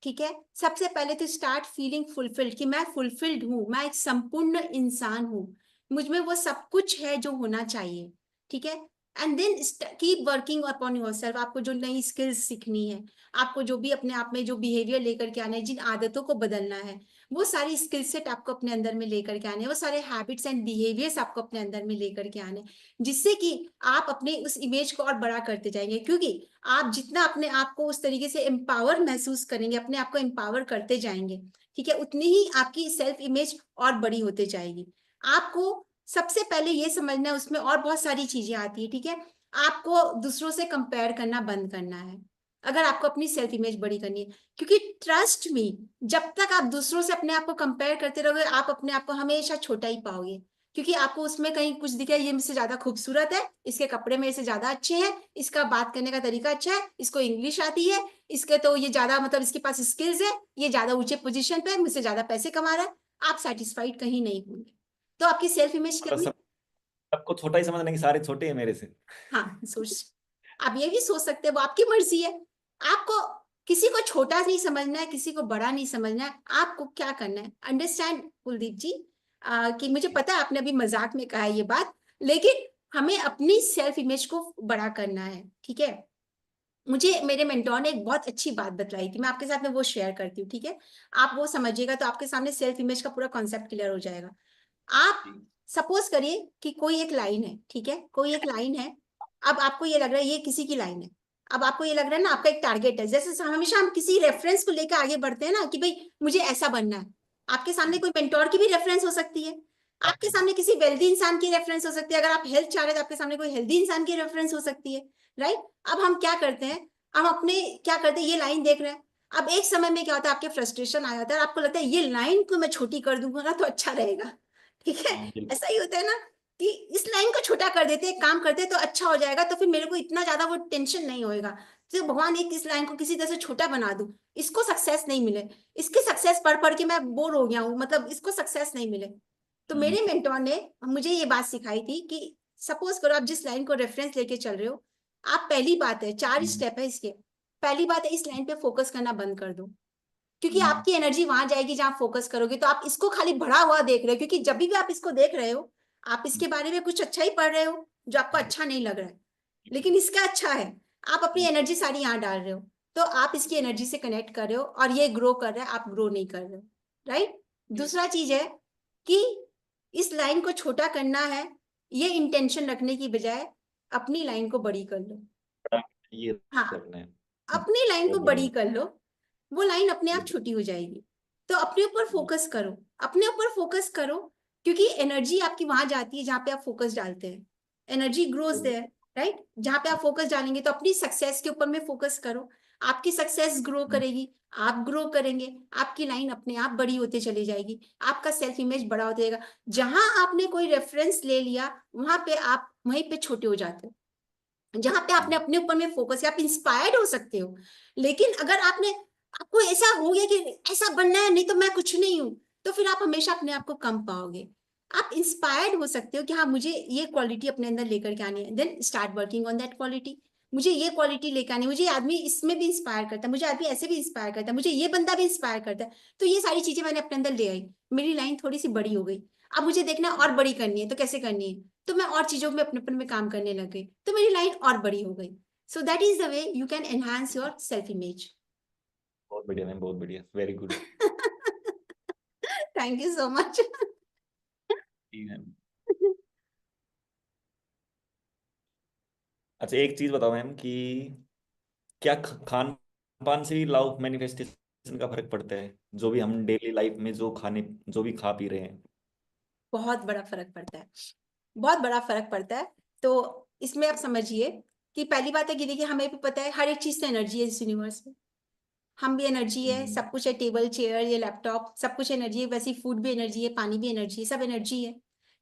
ठीक है, सबसे पहले तो स्टार्ट फीलिंग फुलफिल्ड कि मैं फुलफिल्ड हूं, मैं एक संपूर्ण इंसान हूं, मुझ में वो सब कुछ है जो होना चाहिए। ठीक है, and then keep working upon yourself. आपको जो नई स्किल्स सीखनी है, आपको जो भी अपने आप में जो बिहेवियर लेकर के आना है, जिन आदतों को बदलना है, वो सारी स्किल सेट आपको अपने अंदर में लेकर के आने, वो सारे हैबिट्स एंड बिहेवियर्स आपको अपने अंदर में लेकर के आने, जिससे कि आप अपने उस इमेज को और बड़ा करते जाएंगे। क्योंकि आप जितना अपने आप को उस तरीके से एम्पावर महसूस करेंगे, अपने आप को एम्पावर करते जाएंगे, ठीक है, उतनी ही आपकी सेल्फ इमेज और बड़ी होते जाएगी। आपको सबसे पहले ये समझना है, उसमें और बहुत सारी चीजें आती है। ठीक है, आपको दूसरों से कंपेयर करना बंद करना है अगर आपको अपनी सेल्फ इमेज बड़ी करनी है। क्योंकि ट्रस्ट मी, जब तक आप दूसरों से अपने आप को कंपेयर करते रहोगे, आप अपने आप को हमेशा छोटा ही पाओगे। क्योंकि आपको उसमें कहीं कुछ दिखा, ये मुझसे ज्यादा खूबसूरत है, इसके कपड़े मेरे से ज्यादा अच्छे हैं, इसका बात करने का तरीका अच्छा है, इसको इंग्लिश आती है, इसके तो ये ज्यादा मतलब इसके पास स्किल्स है, ये ज्यादा ऊंचे पोजीशन पे है, मुझसे ज्यादा पैसे कमा रहा है। आप सेटिस्फाइड कहीं नहीं होंगे, तो आपकी सेल्फ इमेज क्या मतलब हुई? सबको छोटा ही समझना कि सारे छोटे हैं मेरे से। हाँ, सोच, आप ये भी सोच सकते हैं, वो आपकी मर्जी है। आपको किसी को छोटा नहीं समझना है, किसी को बड़ा नहीं समझना है। आपको क्या करना है, अंडरस्टैंड कुलदीप जी, कि मुझे पता है आपने अभी मजाक में कहा है ये बात, लेकिन हमें अपनी सेल्फ इमेज को बड़ा करना है। ठीक है, मुझे मेरे मेंटोर ने एक बहुत अच्छी बात बतलाई थी, मैं आपके साथ में वो शेयर करती हूँ। ठीक है, आप वो समझिएगा तो आपके सामने सेल्फ इमेज का पूरा कॉन्सेप्ट क्लियर हो जाएगा। आप जी। सपोज करिए कि कोई एक लाइन है। ठीक है, कोई एक लाइन है, अब आपको ये लग रहा है ये किसी की लाइन है। अब आपको ये लग रहा है ना, आपका एक टारगेट है, जैसे हमेशा हम किसी रेफरेंस को लेकर आगे बढ़ते हैं ना, कि भाई मुझे ऐसा बनना है। आपके सामने कोई मेंटोर की भी रेफरेंस हो सकती है, आपके सामने किसी वेल्दी इंसान की रेफरेंस हो सकती है, अगर आप हेल्थ चाह रहे हैं तो आपके सामने कोई हेल्दी इंसान की रेफरेंस हो सकती है। राइट, अब हम क्या करते हैं, हम अपने क्या करते हैं, ये लाइन देख रहे हैं। अब एक समय में क्या होता है, आपके फ्रस्ट्रेशन आ जाता है और आपको लगता है ये लाइन को मैं छोटी कर दूंगा ना तो अच्छा रहेगा। ठीक है, बिल्कुल। ऐसा ही होता है ना, कि इस लाइन को छोटा कर देते हैं, काम करते हैं तो अच्छा हो जाएगा, तो फिर मेरे को इतना ज्यादा वो टेंशन नहीं होएगा। तो भगवान एक इस लाइन को किसी तरह से छोटा बना दूं, इसको सक्सेस नहीं मिले, इसकी सक्सेस पढ़ पढ़ के मैं बोर हो गया हूँ, मतलब इसको सक्सेस नहीं मिले। तो हम्म। मेरे मेंटोर ने मुझे ये बात सिखाई थी कि सपोज करो आप जिस लाइन को रेफरेंस लेके चल रहे हो, आप पहली बात है, 4 स्टेप है इसके। पहली बात है, इस लाइन पे फोकस करना बंद कर दो। क्योंकि हम्म। आपकी एनर्जी वहां जाएगी जहां फोकस करोगे, तो आप इसको खाली बढ़ा हुआ देख रहे हो, क्योंकि जब भी आप इसको देख रहे हो, आप इसके बारे में कुछ अच्छा ही पढ़ रहे हो जो आपको अच्छा नहीं लग रहा है, लेकिन इसका अच्छा है। आप अपनी एनर्जी सारी यहाँ डाल रहे हो, तो आप इसकी एनर्जी से कनेक्ट कर रहे हो और ये ग्रो कर रहा है, आप ग्रो नहीं कर रहे हो। राइट, दूसरा चीज है कि इस लाइन को छोटा करना है, ये इंटेंशन रखने की बजाय अपनी लाइन को बड़ी कर लो। बड़ा ये हाँ, रखना है। अपनी लाइन को बहुत बड़ी बढ़िया। कर लो, वो लाइन अपने आप जी। छोटी हो जाएगी। तो अपने ऊपर फोकस करो, अपने ऊपर फोकस करो, क्योंकि एनर्जी आपकी वहां जाती है जहां पे आप फोकस डालते हैं। Energy grows there. राइट, जहां पे आप फोकस डालेंगे, तो अपनी सक्सेस के ऊपर में फोकस करो, आपकी सक्सेस ग्रो करेगी, आप ग्रो करेंगे, आपकी लाइन अपने आप बड़ी होते चली जाएगी, आपका सेल्फ इमेज बड़ा होता जाएगा। जहां आपने कोई रेफरेंस ले लिया, वहां पे आप वहीं पे छोटे हो जाते हो। जहां पे आपने अपने ऊपर में फोकस किया, आप इंस्पायर्ड हो सकते हो, लेकिन अगर आपने आपको ऐसा हो गया कि ऐसा बनना है, नहीं तो मैं कुछ नहीं हूं, तो फिर आप हमेशा अपने आप को कम पाओगे। आप इंस्पायर्ड हो सकते हो कि हाँ मुझे ये क्वालिटी अपने अंदर लेकर के आनी है, then start working on that quality. मुझे ये क्वालिटी लेकर आनी है, मुझे ये आदमी इसमें भी इंस्पायर करता है, मुझे आदमी ऐसे भी इंस्पायर करता है, मुझे ये बंदा भी इंस्पायर करता है। तो ये सारी चीजें मैंने अपने अंदर ले आई, मेरी लाइन थोड़ी सी बड़ी हो गई। अब मुझे देखना है और बड़ी करनी है, तो कैसे करनी है, तो मैं और चीजों में अपनेपन में काम करने लग गई, तो मेरी लाइन और बड़ी हो गई। So that is the way you can enhance your self image. बहुत बढ़िया मैम, बहुत बढ़िया, very good. Thank you so much. जी मैम। अच्छा एक चीज बताओ मैम कि क्या खान पान से भी लव मैनिफेस्टेशन का फर्क पड़ता है, जो भी हम डेली लाइफ में जो खाने जो भी खा पी रहे हैं? बहुत बड़ा फर्क पड़ता है, बहुत बड़ा फर्क पड़ता है। तो इसमें आप समझिए कि पहली बात है कि देखिए हमें भी पता है हर एक चीज से एनर्जी है इस यूनिवर्स में। हम भी एनर्जी है, हम्म। सब कुछ है, टेबल चेयर ये लैपटॉप सब कुछ एनर्जी है, वैसे फूड भी एनर्जी है, पानी भी एनर्जी है, सब एनर्जी है।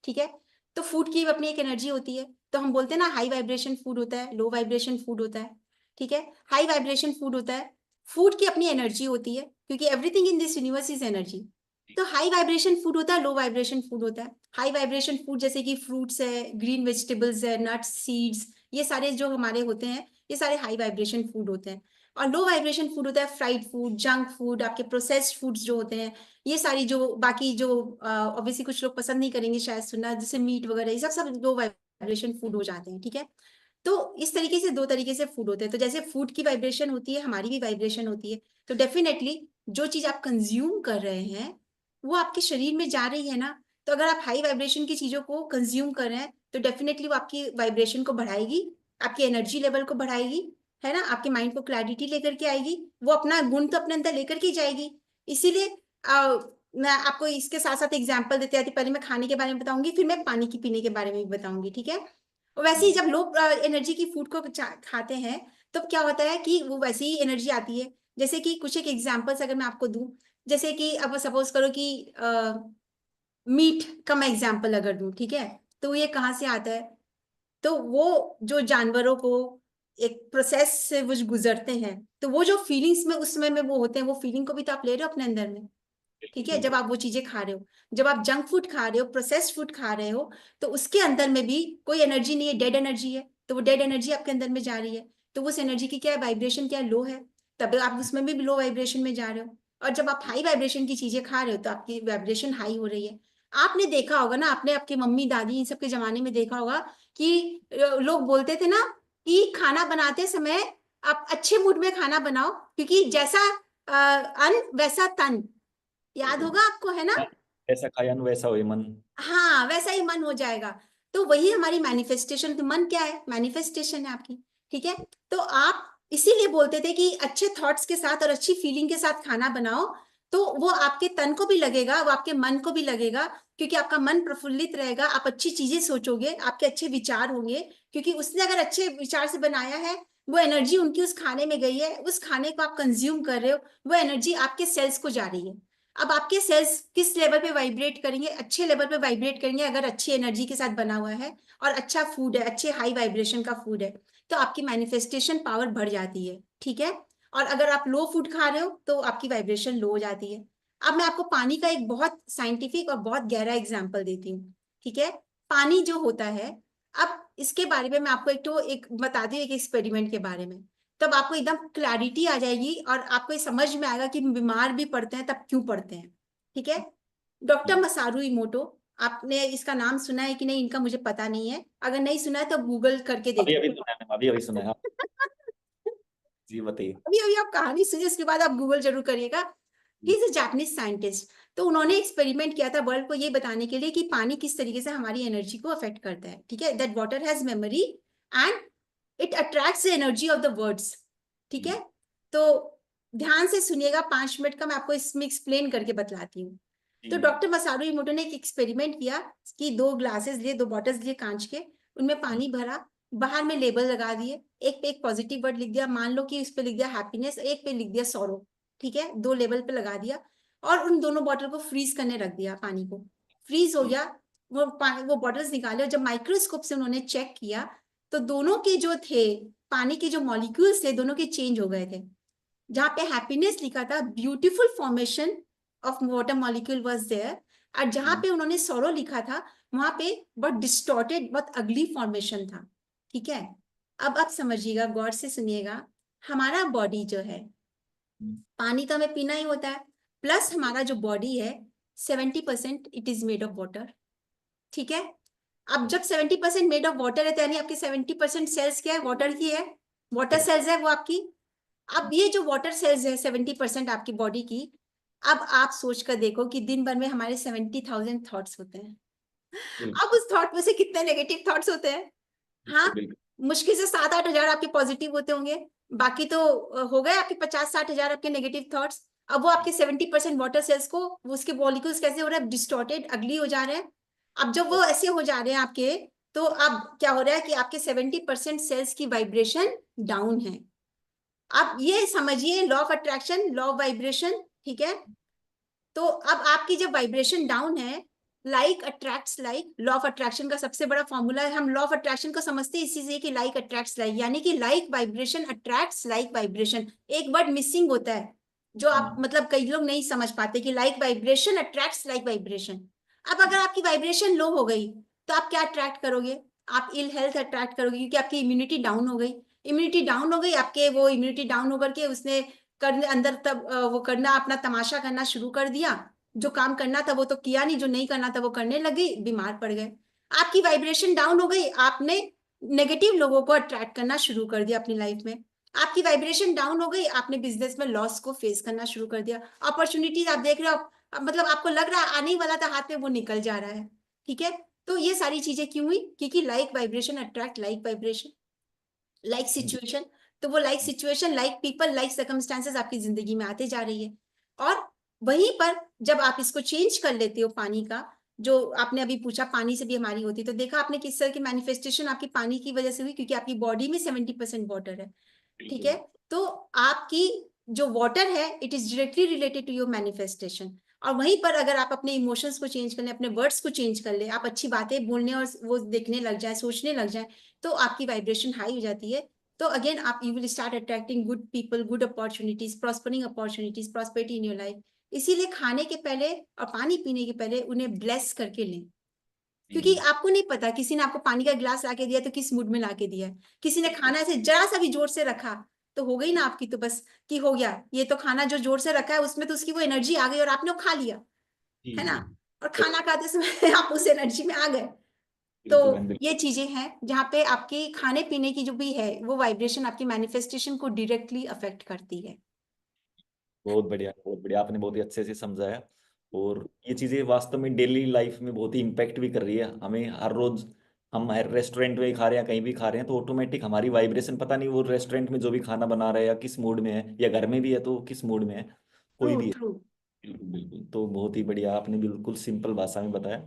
ठीक है। तो फूड की अपनी एक एनर्जी होती है, तो हम बोलते हैं ना हाई वाइब्रेशन फूड होता है, लो वाइब्रेशन फूड होता है। ठीक है। हाई वाइब्रेशन फूड होता है, फूड की अपनी एनर्जी होती है, क्योंकि everything in this universe is energy. तो हाई वाइब्रेशन फूड होता है, लो वाइब्रेशन फूड होता है। हाई वाइब्रेशन फूड जैसे कि फ्रूट्स है, ग्रीन वेजिटेबल्स है, नट्स सीड्स, ये सारे जो हमारे होते हैं, ये सारे हाई वाइब्रेशन फूड होते हैं। और लो वाइब्रेशन फूड होता है फ्राइड फूड, जंक फूड, आपके प्रोसेस्ड फूड्स जो होते हैं, ये सारी जो बाकी जो ऑब्वियसली कुछ लोग पसंद नहीं करेंगे शायद सुनना, जैसे मीट वगैरह, ये सब सब लो वाइब्रेशन फूड हो जाते हैं। ठीक है। तो इस तरीके से दो तरीके से फूड होते हैं। तो जैसे फूड की वाइब्रेशन होती है, हमारी भी वाइब्रेशन होती है। तो डेफिनेटली जो चीज आप कंज्यूम कर रहे हैं वो आपके शरीर में जा रही है ना। तो अगर आप हाई वाइब्रेशन की चीजों को कंज्यूम कर रहे हैं तो डेफिनेटली वो आपकी वाइब्रेशन को बढ़ाएगी, आपकी एनर्जी लेवल को बढ़ाएगी, है ना, आपके माइंड को क्लैरिटी लेकर के आएगी, वो अपना गुण तो अपने अंदर लेकर के ही जाएगी। इसीलिए मैं आपको इसके साथ साथ एग्जांपल देते आती, पहले मैं खाने के बारे में बताऊंगी, फिर मैं पानी की पीने के बारे में भी बताऊंगी। ठीक है। वैसे ही जब लो एनर्जी की फूड को खाते हैं तो क्या होता है कि वो वैसे ही एनर्जी आती है। जैसे कि कुछ एक एग्जांपल्स अगर मैं आपको दूं, जैसे कि अब सपोज करो कि मीट का मैं एग्जांपल अगर दूं, ठीक है, तो ये कहाँ से आता है, तो वो जो जानवरों को एक प्रोसेस से वो जो गुजरते हैं, तो वो जो फीलिंग्स में उस समय में वो होते हैं, वो फीलिंग को भी तो आप ले रहे हो अपने अंदर में। बिल्कुल ठीक है। जब बिल्कुल। आप वो चीजें खा रहे हो, जब आप जंक फूड खा रहे हो, प्रोसेस्ड फूड खा रहे हो, तो उसके अंदर में भी कोई एनर्जी नहीं है, डेड एनर्जी है। तो वो डेड एनर्जी आपके अंदर में जा रही है, तो उस एनर्जी की क्या है, वाइब्रेशन क्या है, लो है। तब आप उसमें भी लो वाइब्रेशन में जा रहे हो। और जब आप हाई वाइब्रेशन की चीजें खा रहे हो तो आपकी वाइब्रेशन हाई हो रही है। आपने देखा होगा ना, आपने आपके मम्मी दादी इन सबके जमाने में देखा होगा कि लोग बोलते थे ना कि खाना बनाते समय आप अच्छे मूड में खाना बनाओ, क्योंकि जैसा अन्न वैसा तन, याद बिल्कुल। होगा आपको, है ना। हाँ, ऐसा खाया न वैसा हुए मन। हाँ वैसा ही मन हो जाएगा। तो वही हमारी मैनिफेस्टेशन, तो मन क्या है, मैनिफेस्टेशन है आपकी। ठीक है। तो आप इसीलिए बोलते थे कि अच्छे थॉट्स के साथ और अच्छी फीलिंग के साथ खाना बनाओ, तो वो आपके तन को भी लगेगा, वो आपके मन को भी लगेगा, क्योंकि आपका मन प्रफुल्लित रहेगा, आप अच्छी चीजें सोचोगे, आपके अच्छे विचार होंगे, क्योंकि उसने अगर अच्छे विचार से बनाया है, वो एनर्जी उनकी उस खाने में गई है, उस खाने को आप कंज्यूम कर रहे हो, वो एनर्जी आपके सेल्स को जा रही है। अब आपके सेल्स किस लेवल पे वाइब्रेट करेंगे, अच्छे लेवल पे वाइब्रेट करेंगे अगर अच्छी एनर्जी के साथ बना हुआ है और अच्छा फूड है, अच्छे हाई वाइब्रेशन का फूड है, तो आपकी मैनिफेस्टेशन पावर बढ़ जाती है। ठीक है। और अगर आप लो फूड खा रहे हो तो आपकी वाइब्रेशन लो हो जाती है। अब मैं आपको पानी का एक बहुत साइंटिफिक और बहुत गहरा एग्जाम्पल देती हूँ। ठीक है। पानी जो होता है, अब इसके बारे में मैं आपको एक बताती हूँ, एक एक्सपेरिमेंट के बारे में। तब आपको एकदम क्लैरिटी आ जाएगी और आपको ये समझ में आएगा कि बीमार भी पड़ते हैं तब क्यों पड़ते हैं। ठीक है। डॉक्टर मसारू इमोटो, आपने इसका नाम सुना है कि नहीं इनका मुझे पता नहीं है, अगर नहीं सुना है तो गूगल करके अभी अभी देखिए। सुना है, अभी अभी सुना है। जी बताइए। अभी अभी आप कहानी सुनिए, उसके बाद आप गूगल जरूर करिएगा। He is a Japanese scientist. तो उन्होंने एक्सपेरिमेंट किया था वर्ल्ड को ये बताने के लिए कि पानी किस तरीके से हमारी एनर्जी को अफेक्ट करता है। ठीक है। That water has memory and it attracts the energy of the words. ठीक है। तो ध्यान से सुनिएगा, 5 मिनट का मैं आपको इसमें एक्सप्लेन करके बतलाती हूँ। जी तो मैम। डॉक्टर मसारू इमोटो ने एक एक्सपेरिमेंट किया कि 2 ग्लासेस लिए, 2 बॉटल्स लिए कांच के, उनमें पानी भरा, बाहर में लेबल लगा दिए, एक पे एक पॉजिटिव वर्ड लिख दिया, मान लो कि इस पे लिख दिया हैप्पीनेस, एक पे लिख दिया सॉरो। ठीक है। 2 लेबल पे लगा दिया और उन दोनों बॉटल को फ्रीज करने रख दिया, पानी को फ्रीज हो जी। गया। वो बॉटल्स निकाले और जब माइक्रोस्कोप से उन्होंने चेक किया तो दोनों के जो थे, पानी के जो मॉलिक्यूल्स थे दोनों के चेंज हो गए थे। जहाँ पे हैप्पीनेस लिखा था, beautiful formation of water molecule was there, और जहाँ पे उन्होंने सोरो लिखा था वहां पे बहुत डिस्टॉर्टेड, बहुत अगली फॉर्मेशन था। ठीक है, अब आप समझिएगा, गौर से सुनिएगा, हमारा बॉडी जो है, पानी तो हमें पीना ही होता है, प्लस हमारा जो बॉडी है 70% it is made of water. ठीक है, अब जब 70% मेड ऑफ वाटर है तो यानी आपके 70% सेल्स क्या है, वाटर की है, वाटर सेल्स है वो आपकी। अब ये जो वाटर सेल्स है 70% आपकी बॉडी की, अब आप सोच कर देखो कि दिन भर में हमारे 70,000 थॉट्स होते हैं। अब उस थॉट में से कितने नेगेटिव थॉट्स होते हैं? हाँ, मुश्किल से 7-8 हजार आपके पॉजिटिव होते होंगे, बाकी तो हो गए आपके 50-60 हजार आपके नेगेटिव थॉट्स। अब वो आपके 70% वाटर सेल्स को, उसके मॉलिक्यूल्स कैसे हो रहे हैं, डिस्टॉर्टेड, अगली हो जा रहे हैं। अब जब वो ऐसे हो जा रहे हैं आपके, तो अब क्या हो रहा है कि आपके 70% सेल्स की वाइब्रेशन डाउन है। आप ये समझिए, law of attraction, law of vibration. ठीक है, तो अब आपकी जब वाइब्रेशन डाउन है, like attracts like, law of attraction का सबसे बड़ा फॉर्मूला है, हम लॉ ऑफ अट्रैक्शन को समझते हैं इसी से कि लाइक अट्रैक्ट्स लाइक, यानी कि like vibration attracts like vibration. एक वर्ड मिसिंग होता है जो आप मतलब कई लोग नहीं समझ पाते कि like vibration attracts like vibration. अब अगर आपकी वाइब्रेशन लो हो गई तो आप क्या अट्रैक्ट करोगे? आप इल हेल्थ अट्रैक्ट करोगे, क्योंकि आपकी इम्यूनिटी डाउन हो गई। इम्यूनिटी डाउन हो गई आपके, वो इम्यूनिटी डाउन होकर के उसने करने अंदर तब वो करना, अपना तमाशा करना शुरू कर दिया। जो काम करना था वो तो किया नहीं, जो नहीं करना था वो करने लगी, बीमार पड़ गए। आपकी वाइब्रेशन डाउन हो गई, आपने नेगेटिव लोगों को अट्रैक्ट करना शुरू कर दिया अपनी लाइफ में। आपकी वाइब्रेशन डाउन हो गई, आपने बिजनेस में लॉस को फेस करना शुरू कर दिया। अपॉर्चुनिटीज आप देख रहे हो, मतलब आपको लग रहा है आने ही वाला था हाथ में, वो निकल जा रहा है। ठीक है, तो ये सारी चीजें क्यों हुई? क्योंकि like vibration attract like vibration, like situation. तो वो like situation, like people, like circumstances आपकी जिंदगी में आते जा रही है। और वहीं पर जब आप इसको चेंज कर लेते हो, पानी का, जो आपने अभी पूछा पानी से भी हमारी होती है, तो देखा आपने किस तरह की मैनिफेस्टेशन आपकी पानी की वजह से हुई, क्योंकि आपकी बॉडी में 70% वाटर है। ठीक है, तो आपकी जो वाटर है it is directly related to your manifestation. और वहीं पर अगर आप अपने इमोशंस को चेंज कर ले, अपने वर्ड्स को चेंज कर ले, आप अच्छी बातें बोलने और वो देखने लग जाए, सोचने लग जाए, तो आपकी वाइब्रेशन हाई हो जाती है। तो अगेन आप, you will start attracting good people, good opportunities, prospering opportunities, prosperity in your life. इसीलिए खाने के पहले और पानी पीने के पहले उन्हें ब्लेस करके लें, क्योंकि आपको नहीं पता किसी ने आपको पानी का गिलास लाके दिया तो किस मूड में लाके दिया है। किसी ने खाना ऐसे जरा सा भी जोर से रखा तो हो गई ना आपकी, तो बस कि हो गया, ये तो खाना जो जोर से रखा है उसमें तो उसकी वो एनर्जी आ गई और आपने वो खा लिया, है ना। और खाना खाते समय आप उस एनर्जी में आ गए। तो ये चीजें हैं जहाँ पे आपके खाने पीने की जो भी है वो वाइब्रेशन आपकी मैनिफेस्टेशन को डायरेक्टली अफेक्ट करती है। बहुत बढ़िया, बहुत बढ़िया, आपने बहुत ही अच्छे से समझाया। और ये चीजें वास्तव में डेली लाइफ में बहुत ही इम्पेक्ट भी कर रही है हमें। हर रोज हम हर रेस्टोरेंट में खा रहे हैं, कहीं भी खा रहे हैं, तो ऑटोमेटिक हमारी वाइब्रेशन, पता नहीं वो रेस्टोरेंट में जो भी खाना बना रहे हैं या किस मूड में है, या घर में भी है तो किस मूड में है, ट्रू कोई भी है। ट्रू। बिल्कुल बिल्कुल, तो बहुत ही बढ़िया, आपने बिल्कुल सिंपल भाषा में बताया।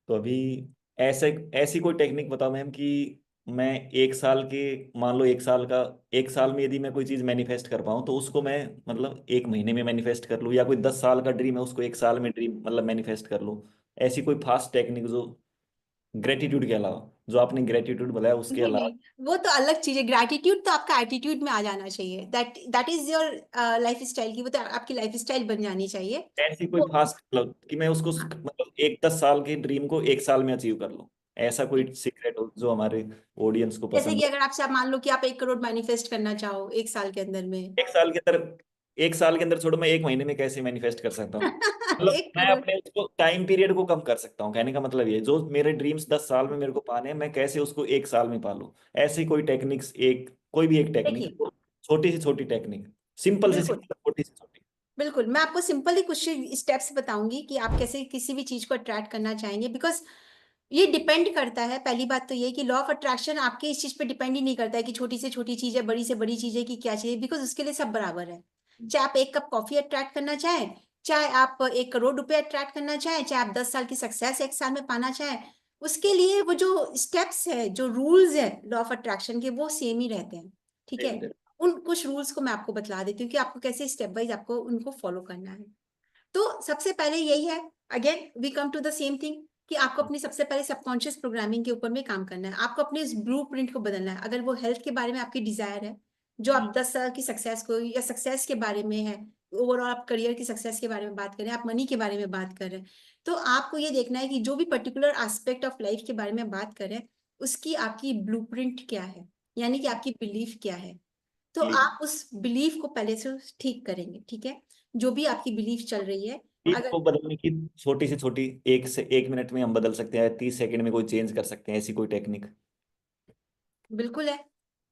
तो अभी ऐसे ऐसी कोई टेक्निक बताओ मैम कि मैं एक साल के, मान लो एक साल में यदि मैं कोई चीज मैनिफेस्ट कर पाऊँ तो उसको मैं मतलब एक महीने में मैनिफेस्ट कर लूँ, या कोई 10 साल का ड्रीम है उसको एक साल में ड्रीम मतलब मैनिफेस्ट कर लूँ। ऐसी कोई फास्ट टेक्निक जो ग्रेटिट्यूड के अलावा, जो आपने ग्रेटिट्यूड बताया उसके नहीं अलावा। नहीं, वो तो अलग चीज है। ग्रैटिट्यूड तो आपका एटीट्यूड में आ जाना चाहिए, that is your life style की, वो तो आपकी लाइफ स्टाइल बन जानी चाहिए। ऐसी कोई वो फास्ट मतलब कि मैं उसको हाँ, मतलब एक 10 साल की ड्रीम को एक साल में अचीव कर लूँ, ऐसा कोई सीक्रेट हो जो हमारे ऑडियंस को जैसे पसंद कि हो। अगर आपसे आप मान लो कि आप 1 करोड़ मैनिफेस्ट करना चाहो एक साल के अंदर में। एक साल के अंदर, एक साल के अंदर छोड़ो, मैं एक महीने में कैसे मैनिफेस्ट कर सकता हूँ? मतलब एक मैं करोड़ अपने उसको टाइम पीरियड को कम कर सकता हूँ, कहने का मतलब ये, जो मेरे ड्रीम्स 10 साल में मेरे को पाने हैं, मैं कैसे उसको एक साल में पालूं। ऐसी कोई टेक्निक्स, एक कोई भी एक टेक्निक, देखिए, छोटी सी छोटी टेक्निक, सिंपल से बिल्कुल सिंपल, छोटी से छोटी। बिल्कुल, मैं आपको सिंपली कुछ स्टेप्स बताऊंगी कि आप कैसे किसी भी चीज को अट्रैक्ट करना चाहेंगे, बिकॉज ये डिपेंड करता है। पहली बात तो ये कि लॉ ऑफ अट्रैक्शन आपके इस चीज पे डिपेंड ही नहीं करता है कि छोटी से छोटी चीज है, बड़ी से बड़ी चीज है कि क्या चाहिए, बिकॉज उसके लिए सब बराबर है। चाहे आप 1 कप कॉफी अट्रैक्ट करना चाहें, चाहे आप 1 करोड़ रुपए अट्रैक्ट करना चाहें, चाहे आप 10 साल की सक्सेस एक साल में पाना चाहें, उसके लिए वो जो स्टेप्स है, जो रूल्स है लॉ ऑफ अट्रैक्शन के, वो सेम ही रहते हैं। ठीक है, उन कुछ रूल्स को मैं आपको बतला देती हूँ कि आपको कैसे स्टेप वाइज आपको उनको फॉलो करना है। तो सबसे पहले यही है, again we come to the same thing, कि आपको अपनी सबसे पहले सबकॉन्शियस प्रोग्रामिंग के ऊपर में काम करना है। आपको अपने इस ब्लू प्रिंट को बदलना है। अगर वो हेल्थ के बारे में आपकी डिजायर है जो आप 10 साल की सक्सेस को या सक्सेस के बारे में है, ओवरऑल आप करियर की सक्सेस के बारे में बात करें, आप मनी के बारे में बात कर रहे हैं, तो आपको ये देखना है कि जो भी पर्टिकुलर एस्पेक्ट ऑफ लाइफ के बारे में बात करें, उसकी आपकी ब्लूप्रिंट क्या है, यानी कि आपकी बिलीफ क्या है। तो आप उस बिलीफ को पहले से ठीक करेंगे, ठीक है, जो भी आपकी बिलीफ चल रही है। बिलीफ अगर को बदलने की छोटी से छोटी, 1 मिनट में हम बदल सकते हैं, 30 सेकंड में कोई चेंज कर सकते हैं, ऐसी कोई टेक्निक? बिल्कुल है,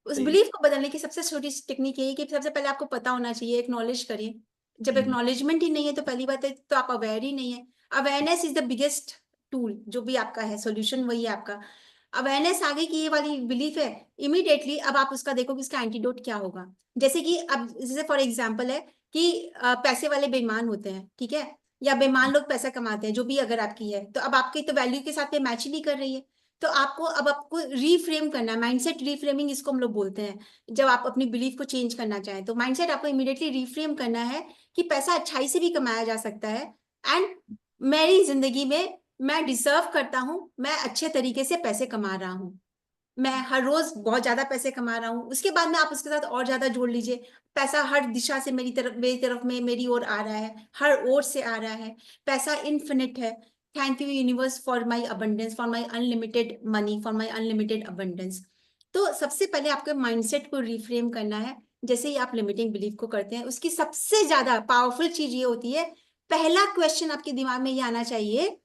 उस सही। बिलीफ को बदलने की सबसे छोटी टेक्निक यही कि सबसे पहले आपको पता होना चाहिए, एक्नॉलेज करिए। जब हम्म। एक्नॉलेजमेंट ही नहीं है तो पहली बात है तो आप अवेयर ही नहीं है। Awareness is the biggest tool, जो भी आपका है सोल्यूशन वही है आपका। अवेयरनेस आ गई कि ये वाली बिलीफ है, इमीडिएटली अब आप उसका देखो कि इसका एंटीडोट क्या होगा। जैसे कि अब जैसे फॉर एग्जाम्पल है कि पैसे वाले बेईमान होते हैं, ठीक है, या बेईमान लोग पैसा कमाते हैं, जो भी अगर आपकी है तो अब आपकी तो वैल्यू के साथ ये मैच ही नहीं कर रही है। तो आपको रीफ्रेम करना है, माइंडसेट रीफ्रेमिंग इसको हम लोग बोलते हैं। जब आप अपनी बिलीफ को चेंज करना चाहें तो माइंडसेट आपको इमीडिएटली रीफ्रेम करना है कि पैसा अच्छाई से भी कमाया जा सकता है, एंड मेरी जिंदगी में मैं डिजर्व करता हूं, मैं अच्छे तरीके से पैसे कमा रहा हूं, मैं हर रोज बहुत ज्यादा पैसे कमा रहा हूँ। उसके बाद में आप उसके साथ और ज्यादा जोड़ लीजिए, पैसा हर दिशा से मेरी तरफ में मेरी ओर आ रहा है, हर ओर से आ रहा है, पैसा इन्फिनिट है। Thank you universe for my abundance, for my unlimited money, for my unlimited abundance. तो सबसे पहले आपके माइंडसेट को रिफ्रेम करना है। जैसे ही आप लिमिटिंग बिलीफ को करते हैं, उसकी सबसे ज्यादा पावरफुल चीज ये होती है, पहला क्वेश्चन आपके दिमाग में ये आना चाहिए,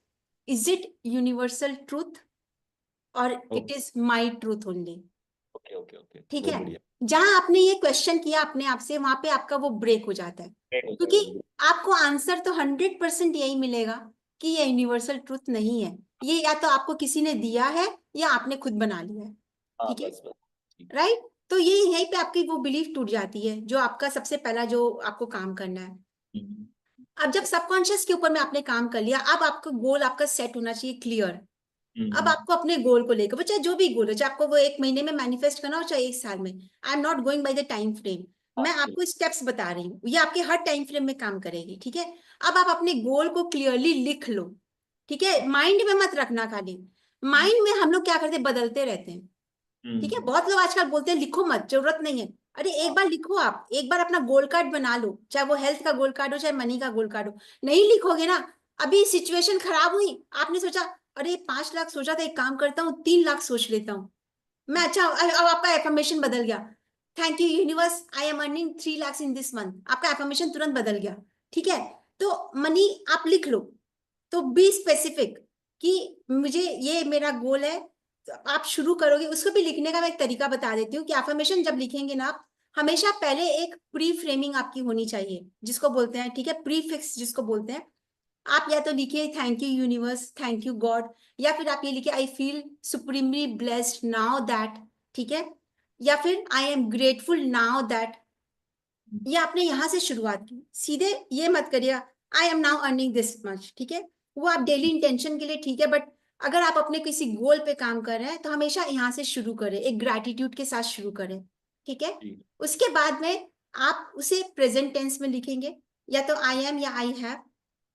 इज इट यूनिवर्सल ट्रूथ और it is my truth only. Okay okay okay, ठीक बहुत है, बढ़िया। जहां आपने ये क्वेश्चन किया अपने आप से, वहां पे आपका वो ब्रेक हो जाता है, Great हो क्योंकि जाएगा, बिल्कुल। आपको आंसर तो 100% यही मिलेगा कि ये यूनिवर्सल ट्रुथ नहीं है, ये या तो आपको किसी ने दिया है या आपने खुद बना लिया है। हाँ, ठीक है, बस बस। ठीक। राइट। तो ये यहीं पे आपकी वो बिलीफ टूट जाती है, जो आपका सबसे पहला जो आपको काम करना है। हम्म। अब जब सबकॉन्शियस के ऊपर में आपने काम कर लिया, अब आपका गोल आपका सेट होना चाहिए क्लियर। अब हम्म। आपको अपने गोल को लेकर, वो चाहे जो भी गोल हो, चाहे आपको वो 1 महीने में मैनिफेस्ट करना हो चाहे 1 साल में, I am not going by the time frame, हाँ, मैं आपको स्टेप्स बता रही हूँ, ये आपके हर टाइम फ्रेम में काम करेगी। ठीक है, अब आप अपने गोल को क्लियरली लिख लो। ठीक है, माइंड में मत रखना खाली, बिल्कुल। माइंड में हम लोग क्या करते हैं, बदलते रहते हैं। ठीक है, हम्म। बहुत लोग आजकल बोलते हैं लिखो मत, जरूरत नहीं है। अरे एक हाँ। बार लिखो, आप एक बार अपना गोल कार्ड बना लो, चाहे वो हेल्थ का गोल कार्ड हो चाहे मनी का गोल कार्ड हो। नहीं लिखोगे ना, अभी सिचुएशन खराब हुई, आपने सोचा अरे 5 लाख सोचा था, एक काम करता हूँ 3 लाख सोच लेता हूँ मैं, अच्छा अब आपका एफर्मेशन बदल गया, thank you universe I am earning 3 lakh in this month, आपका एफर्मेशन तुरंत बदल गया। ठीक है, तो मनी आप लिख लो, तो बी स्पेसिफिक कि मुझे ये मेरा गोल है। तो आप शुरू करोगे, उसको भी लिखने का मैं एक तरीका बता देती हूँ कि एफर्मेशन जब लिखेंगे ना आप, हमेशा पहले एक प्री फ्रेमिंग आपकी होनी चाहिए, जिसको बोलते हैं, ठीक है, प्रीफिक्स जिसको बोलते हैं। आप या तो लिखिए thank you universe, thank you God, या फिर आप ये लिखिए I feel supremely blessed now that, ठीक है, या फिर I am grateful now that. ये आपने यहां से शुरुआत की, सीधे ये मत करिए I am now earning this much. ठीक है, वो आप डेली इंटेंशन के लिए ठीक है, बट अगर आप अपने किसी गोल पे काम कर रहे हैं तो हमेशा यहाँ से शुरू करें, एक ग्रैटिट्यूड के साथ शुरू करें। ठीक है, ठीक। उसके बाद में आप उसे प्रेजेंट टेंस में लिखेंगे, या तो आई एम या आई हैव,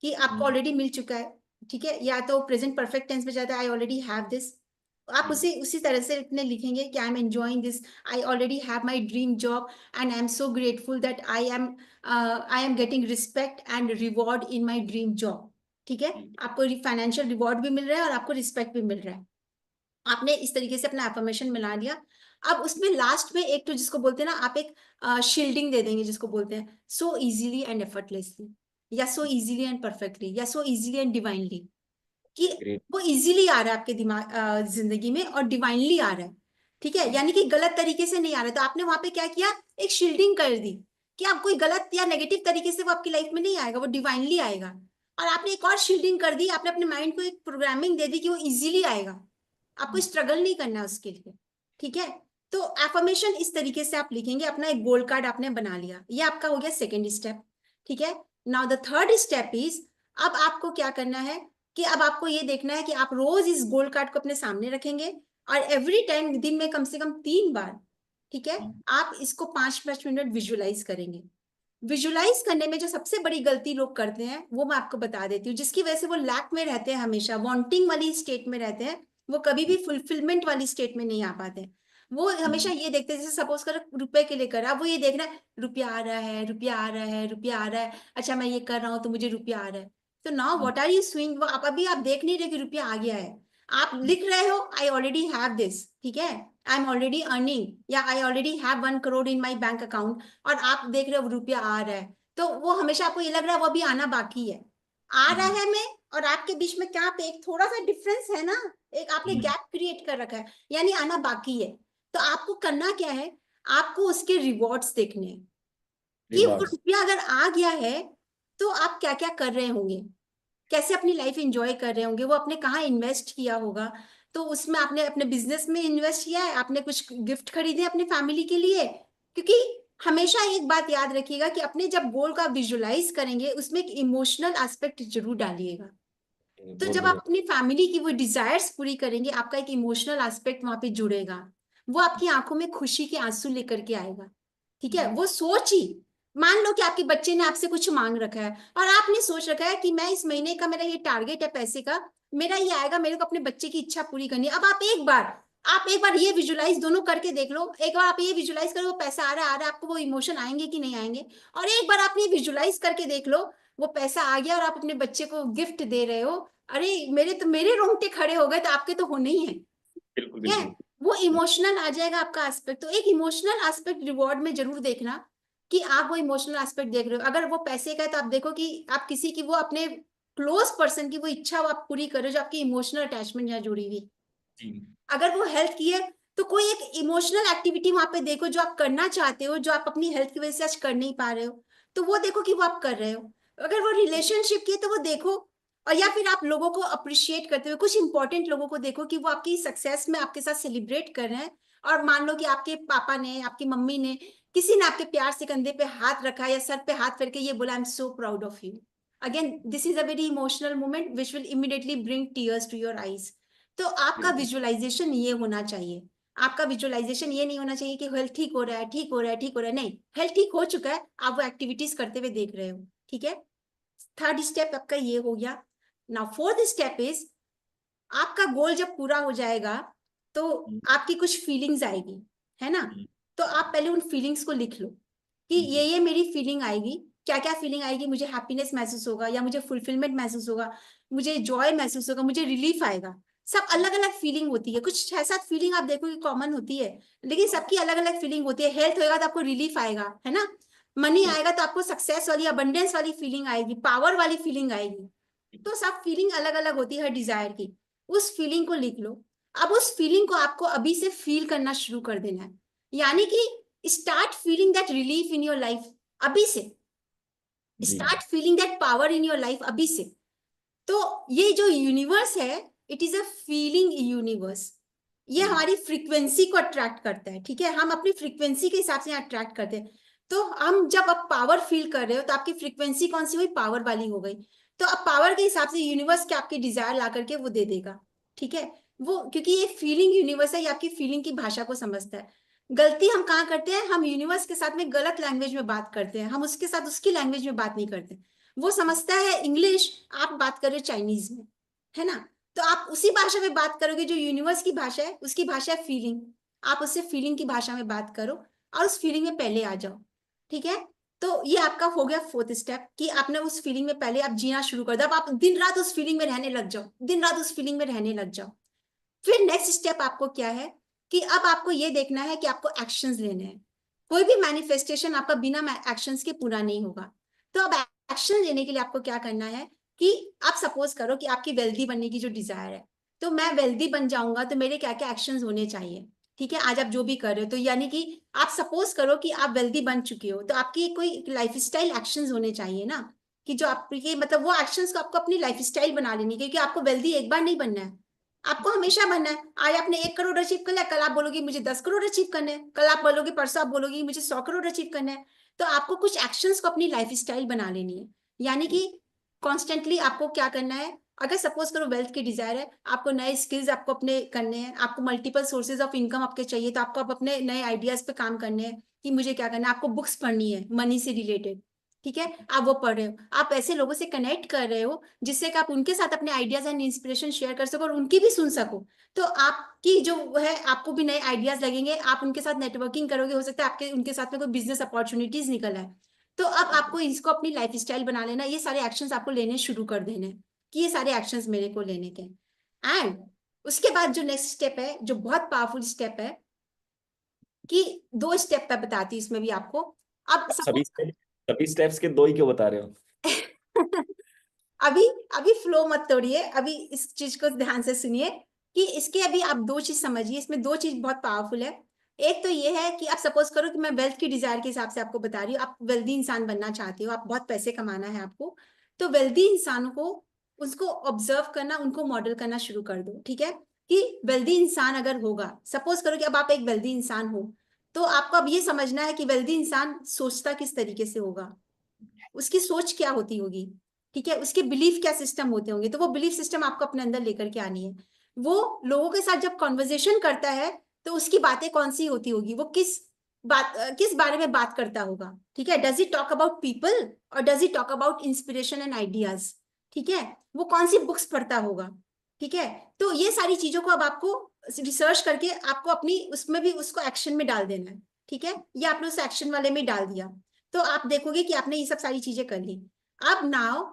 कि आपको हम्म। ऑलरेडी मिल चुका है। ठीक है, या तो प्रेजेंट परफेक्ट टेंस में जाता है आई ऑलरेडी हैव दिस, आप हम्म। उसे उसी तरह से इतने लिखेंगे कि I am enjoying this, I already have my dream job and I am so grateful that I am getting respect and reward in my dream job. ठीक है, ठीक। आपको फाइनेंशियल रिवॉर्ड भी मिल रहा है और आपको रिस्पेक्ट भी मिल रहा है। आपने इस तरीके से अपना एफर्मेशन मिला लिया। अब उसमें लास्ट में एक तो जिसको बोलते हैं ना, आप एक शील्डिंग दे देंगे, जिसको बोलते हैं सो इजीली एंड एफर्टलेसली, या सो इजीली एंड परफेक्टली, या सो इजीली एंड डिवाइनली, कि ग्रेट। वो इजीली आ रहा है आपके दिमाग जिंदगी में और डिवाइनली आ रहा है। ठीक है, यानी कि गलत तरीके से नहीं आ रहा है, तो आपने वहां पे क्या किया, एक शील्डिंग कर दी कि आप कोई गलत या नेगेटिव तरीके से वो आपकी लाइफ में नहीं आएगा, वो डिवाइनली आएगा। और आपने एक और शील्डिंग कर दी, आपने अपने माइंड को एक प्रोग्रामिंग दे दी कि वो इजीली आएगा, आपको स्ट्रगल नहीं करना है उसके लिए। ठीक है, तो एफर्मेशन इस तरीके से आप लिखेंगे, अपना एक गोल कार्ड आपने बना लिया, ये आपका हो गया सेकेंड स्टेप। ठीक है, now the third step is, अब आपको क्या करना है कि अब आपको ये देखना है कि आप रोज इस गोल कार्ड को अपने सामने रखेंगे, और एवरी टाइम दिन में कम से कम 3 बार, ठीक है, आप इसको 5-5 मिनट विजुअलाइज करेंगे। विजुलाइज करने में जो सबसे बड़ी गलती लोग करते हैं वो मैं आपको बता देती हूँ, जिसकी वजह से वो लैक में रहते हैं, हमेशा वांटिंग वाली स्टेट में रहते हैं, वो कभी भी फुलफिलमेंट वाली स्टेट में नहीं आ पाते। वो हमेशा ये देखते हैं, जैसे सपोज करो रुपए के लिए कर रहा है, वो ये देख रहा है रुपया आ रहा है, रुपया आ रहा है, रुपया आ रहा है, अच्छा मैं ये कर रहा हूँ तो मुझे रुपया आ रहा है। तो now what are you swing, वो आप अभी आप देख नहीं रहे कि रुपया आ गया है, आप लिख रहे हो आई ऑलरेडी हैव दिस, ठीक है, आई एम ऑलरेडी अर्निंग, या I already have 1 crore in my bank account, और आप देख रहे हो रुपया आ रहा है, तो वो हमेशा आपको ये लग रहा है वो अभी आना बाकी है। आ रहा है मैं और आपके बीच में क्या पे एक थोड़ा सा डिफरेंस है ना, एक आपने गैप क्रिएट कर रखा है, यानी आना बाकी है। तो आपको करना क्या है, आपको उसके रिवॉर्ड्स देखने हैं कि वो रिवॉर्ड्स। रुपया अगर आ गया है तो आप क्या क्या कर रहे होंगे, कैसे अपनी लाइफ एंजॉय कर रहे होंगे, वो आपने कहाँ इन्वेस्ट किया होगा। तो उसमें आपने अपने बिजनेस में इन्वेस्ट किया है, आपने कुछ गिफ्ट खरीदे अपने फैमिली के लिए, क्योंकि हमेशा एक बात याद रखिएगा कि अपने जब गोल का विजुलाइज करेंगे उसमें एक इमोशनल एस्पेक्ट जरूर डालिएगा। तो बहुत जब आप बढ़िया। अपनी फैमिली की वो डिजायर्स पूरी करेंगे, आपका एक इमोशनल एस्पेक्ट वहां पे जुड़ेगा, वो आपकी आंखों में खुशी के आंसू लेकर के आएगा, ठीक है। वो सोच ही, मान लो कि आपके बच्चे ने आपसे कुछ मांग रखा है और आपने सोच रखा है कि मैं इस महीने का मेरा ये टारगेट है पैसे का, मेरा ये आएगा, मेरे को अपने बच्चे की इच्छा पूरी करनी है। अब आप एक बार ये विजुलाइज दोनों करके देख लो, एक बार आप ये विजुलाइज करो वो पैसा आ रहा है, आपको वो इमोशन आएंगे कि नहीं आएंगे, और एक बार आप ये विजुलाइज करके देख लो वो पैसा आ गया और आप अपने बच्चे को गिफ्ट दे रहे हो, अरे मेरे रोंगटे खड़े हो गए, तो आपके तो होने ही है, बिल्कुल है। बिल्कुल। वो इमोशनल आ जाएगा आपका एस्पेक्ट, तो एक इमोशनल एस्पेक्ट रिवॉर्ड में जरूर देखना कि आप वो इमोशनल एस्पेक्ट देख रहे हो। अगर वो पैसे का है तो आप देखो कि आप किसी की वो अपने क्लोज पर्सन की वो इच्छा वो आप पूरी करो जो आपकी इमोशनल अटैचमेंट यहाँ जुड़ी हुई। जी। अगर वो हेल्थ की है तो कोई एक इमोशनल एक्टिविटी वहां पे देखो जो आप करना चाहते हो, जो आप अपनी हेल्थ की वजह से आज कर नहीं पा रहे हो, तो वो देखो कि वो आप कर रहे हो। अगर वो रिलेशनशिप की है तो वो देखो, और या फिर आप लोगों को अप्रिशिएट करते हुए कुछ इंपॉर्टेंट लोगों को देखो कि वो आपकी सक्सेस में आपके साथ सेलिब्रेट कर रहे हैं, और मान लो कि आपके पापा ने, आपकी मम्मी ने, किसी ने आपके प्यार से कंधे पे हाथ रखा या सर पे हाथ करके ये बोला I am so proud of you, again this is a very emotional moment which will immediately bring tears to your eyes. तो आपका बिल्कुल। विजुअलाइजेशन ये होना चाहिए, आपका विजुअलाइजेशन ये नहीं होना चाहिए कि हेल्थ ठीक हो रहा है, ठीक हो रहा है, ठीक हो रहा है, नहीं, हेल्थ ठीक हो चुका है, आप वो एक्टिविटीज करते हुए देख रहे हो, ठीक है। थर्ड स्टेप आपका ये हो गया। नाउ फोर्थ स्टेप इज, आपका गोल जब पूरा हो जाएगा तो आपकी कुछ फीलिंग्स आएगी, है ना। तो आप पहले उन फीलिंग्स को लिख लो कि ये मेरी फीलिंग आएगी, क्या क्या फीलिंग आएगी, मुझे हैप्पीनेस महसूस होगा, या मुझे फुलफिलमेंट महसूस होगा, मुझे जॉय महसूस होगा, मुझे रिलीफ आएगा। सब अलग अलग फीलिंग होती है, कुछ 6-7 फीलिंग आप देखो कि कॉमन होती है, लेकिन सबकी अलग अलग फीलिंग होती है। हेल्थ होएगा तो आपको रिलीफ आएगा, है ना। मनी आएगा तो आपको सक्सेस वाली, अबंडेंस वाली फीलिंग आएगी, पावर वाली फीलिंग आएगी। तो सब फीलिंग अलग अलग होती है हर डिजायर की, उस फीलिंग को लिख लो। अब उस फीलिंग को आपको अभी से फील करना शुरू कर देना है, यानी कि start feeling that relief in your life अभी से, जी। Start feeling that power in your life अभी से। तो ये जो यूनिवर्स है, it is a feeling universe, ये जी। हमारी फ्रीक्वेंसी को अट्रैक्ट करता है, ठीक है, हम अपनी फ्रीक्वेंसी के हिसाब से अट्रैक्ट करते हैं। तो हम जब आप पावर फील कर रहे हो तो आपकी फ्रीक्वेंसी कौन सी हुई, पावर वाली हो गई। तो अब पावर के हिसाब से यूनिवर्स के आपके डिजायर ला करके वो दे देगा, ठीक है। वो क्योंकि ये फीलिंग यूनिवर्स है, ये आपकी फीलिंग की भाषा को समझता है। गलती हम कहाँ करते हैं, हम यूनिवर्स के साथ में गलत लैंग्वेज में बात करते हैं, हम उसके साथ उसकी लैंग्वेज में बात नहीं करते। वो समझता है इंग्लिश, आप बात कर रहे हो चाइनीज में, है ना। तो आप उसी भाषा में बात करोगे जो यूनिवर्स की भाषा है, उसकी भाषा है फीलिंग, आप उससे फीलिंग की भाषा में बात करो और उस फीलिंग में पहले आ जाओ, ठीक है। तो ये आपका हो गया फोर्थ स्टेप कि आपने उस फीलिंग में पहले आप जीना शुरू कर दो, अब आप दिन रात उस फीलिंग में रहने लग जाओ, दिन रात उस फीलिंग में रहने लग जाओ। फिर नेक्स्ट स्टेप आपको क्या है कि अब आपको ये देखना है कि आपको एक्शंस लेने हैं। कोई भी मैनिफेस्टेशन आपका बिना एक्शंस के पूरा नहीं होगा। तो अब एक्शन लेने के लिए आपको क्या करना है कि आप सपोज करो कि आपकी वेल्दी बनने की जो डिजायर है, तो मैं वेल्दी बन जाऊंगा तो मेरे क्या क्या एक्शंस होने चाहिए, ठीक है। आज आप जो भी कर रहे हो, तो यानी कि आप सपोज करो कि आप वेल्दी बन चुके हो, तो आपकी कोई लाइफ स्टाइल एक्शंस होने चाहिए ना, कि जो आपके मतलब वो एक्शंस को आपको अपनी लाइफ स्टाइल बना लेनी, क्योंकि आपको वेल्दी एक बार नहीं बनना है, आपको हमेशा बनना है। आज आपने 1 करोड़ अचीव कर लिया, कल आप बोलोगे मुझे 10 करोड़ अचीव करने हैं, कल आप बोलोगे, परसों आप बोलोगे मुझे 100 करोड़ अचीव करना है। तो आपको कुछ एक्शंस को अपनी लाइफ स्टाइल बना लेनी है, यानी कि कॉन्स्टेंटली आपको क्या करना है। अगर सपोज करो वेल्थ की डिजायर है, आपको नए स्किल्स आपको अपने करने हैं, आपको मल्टीपल सोर्सेज ऑफ इनकम आपके चाहिए, तो आपको अब अपने नए आइडियाज पे काम करने हैं कि मुझे क्या करना है। आपको बुक्स पढ़नी है मनी से रिलेटेड, ठीक है, आप वो पढ़ रहे हो, आप ऐसे लोगों से कनेक्ट कर रहे हो जिससे कि आप उनके साथ अपने आइडियाज एंड इंस्पिरेशन शेयर कर सको और उनकी भी सुन सको, तो आपकी जो है आपको भी नए आइडियाज लगेंगे, आप उनके साथ नेटवर्किंग करोगे, हो सकता है आपके उनके साथ में कोई बिजनेस अपॉर्चुनिटीज निकल आए। तो अब आपको इसको अपनी लाइफ स्टाइल बना लेना, ये सारे एक्शंस आपको लेने शुरू कर देने कि ये सारे एक्शंस मेरे को लेने के। एंड उसके बाद जो नेक्स्ट स्टेप है, जो बहुत पावरफुल स्टेप है, कि 2 स्टेप मैं बताती हूँ इसमें भी आपको। अब सभी सपोज सभी स्टेप्स के 2 ही क्यों बता रहे हो? अभी अभी फ्लो मत तोड़िए, अभी इस चीज को ध्यान से सुनिए कि इसके अभी आप 2 चीज समझिए, इसमें 2 चीज बहुत पावरफुल है। एक तो ये है कि आप सपोज करो कि मैं वेल्थ की डिजायर के हिसाब से आपको बता रही हूँ, आप वेल्दी इंसान बनना चाहते हो, आप बहुत पैसे कमाना है आपको, तो वेल्दी इंसानों को उसको ऑब्जर्व करना, उनको मॉडल करना शुरू कर दो। ठीक है, कि वेल्दी इंसान अगर होगा, सपोज करो कि अब आप एक वेल्दी इंसान हो, तो आपको अब ये समझना है कि वेल्दी इंसान सोचता किस तरीके से होगा, उसकी सोच क्या होती होगी, ठीक है, उसके बिलीफ क्या सिस्टम होते होंगे, तो वो बिलीफ सिस्टम आपको अपने अंदर लेकर के आनी है। वो लोगों के साथ जब कॉन्वर्जेशन करता है तो उसकी बातें कौन सी होती होगी, वो किस बारे में बात करता होगा, ठीक है, does he talk about people और does he talk about inspiration and ideas, ठीक है, वो कौन सी बुक्स पढ़ता होगा, ठीक है। तो ये सारी चीजों को अब आपको रिसर्च करके आपको अपनी उसमें भी उसको एक्शन में डाल देना है, ठीक है, ये आपने उस एक्शन वाले में डाल दिया, तो आप देखोगे कि आपने ये सब सारी चीजें कर ली। अब नाउ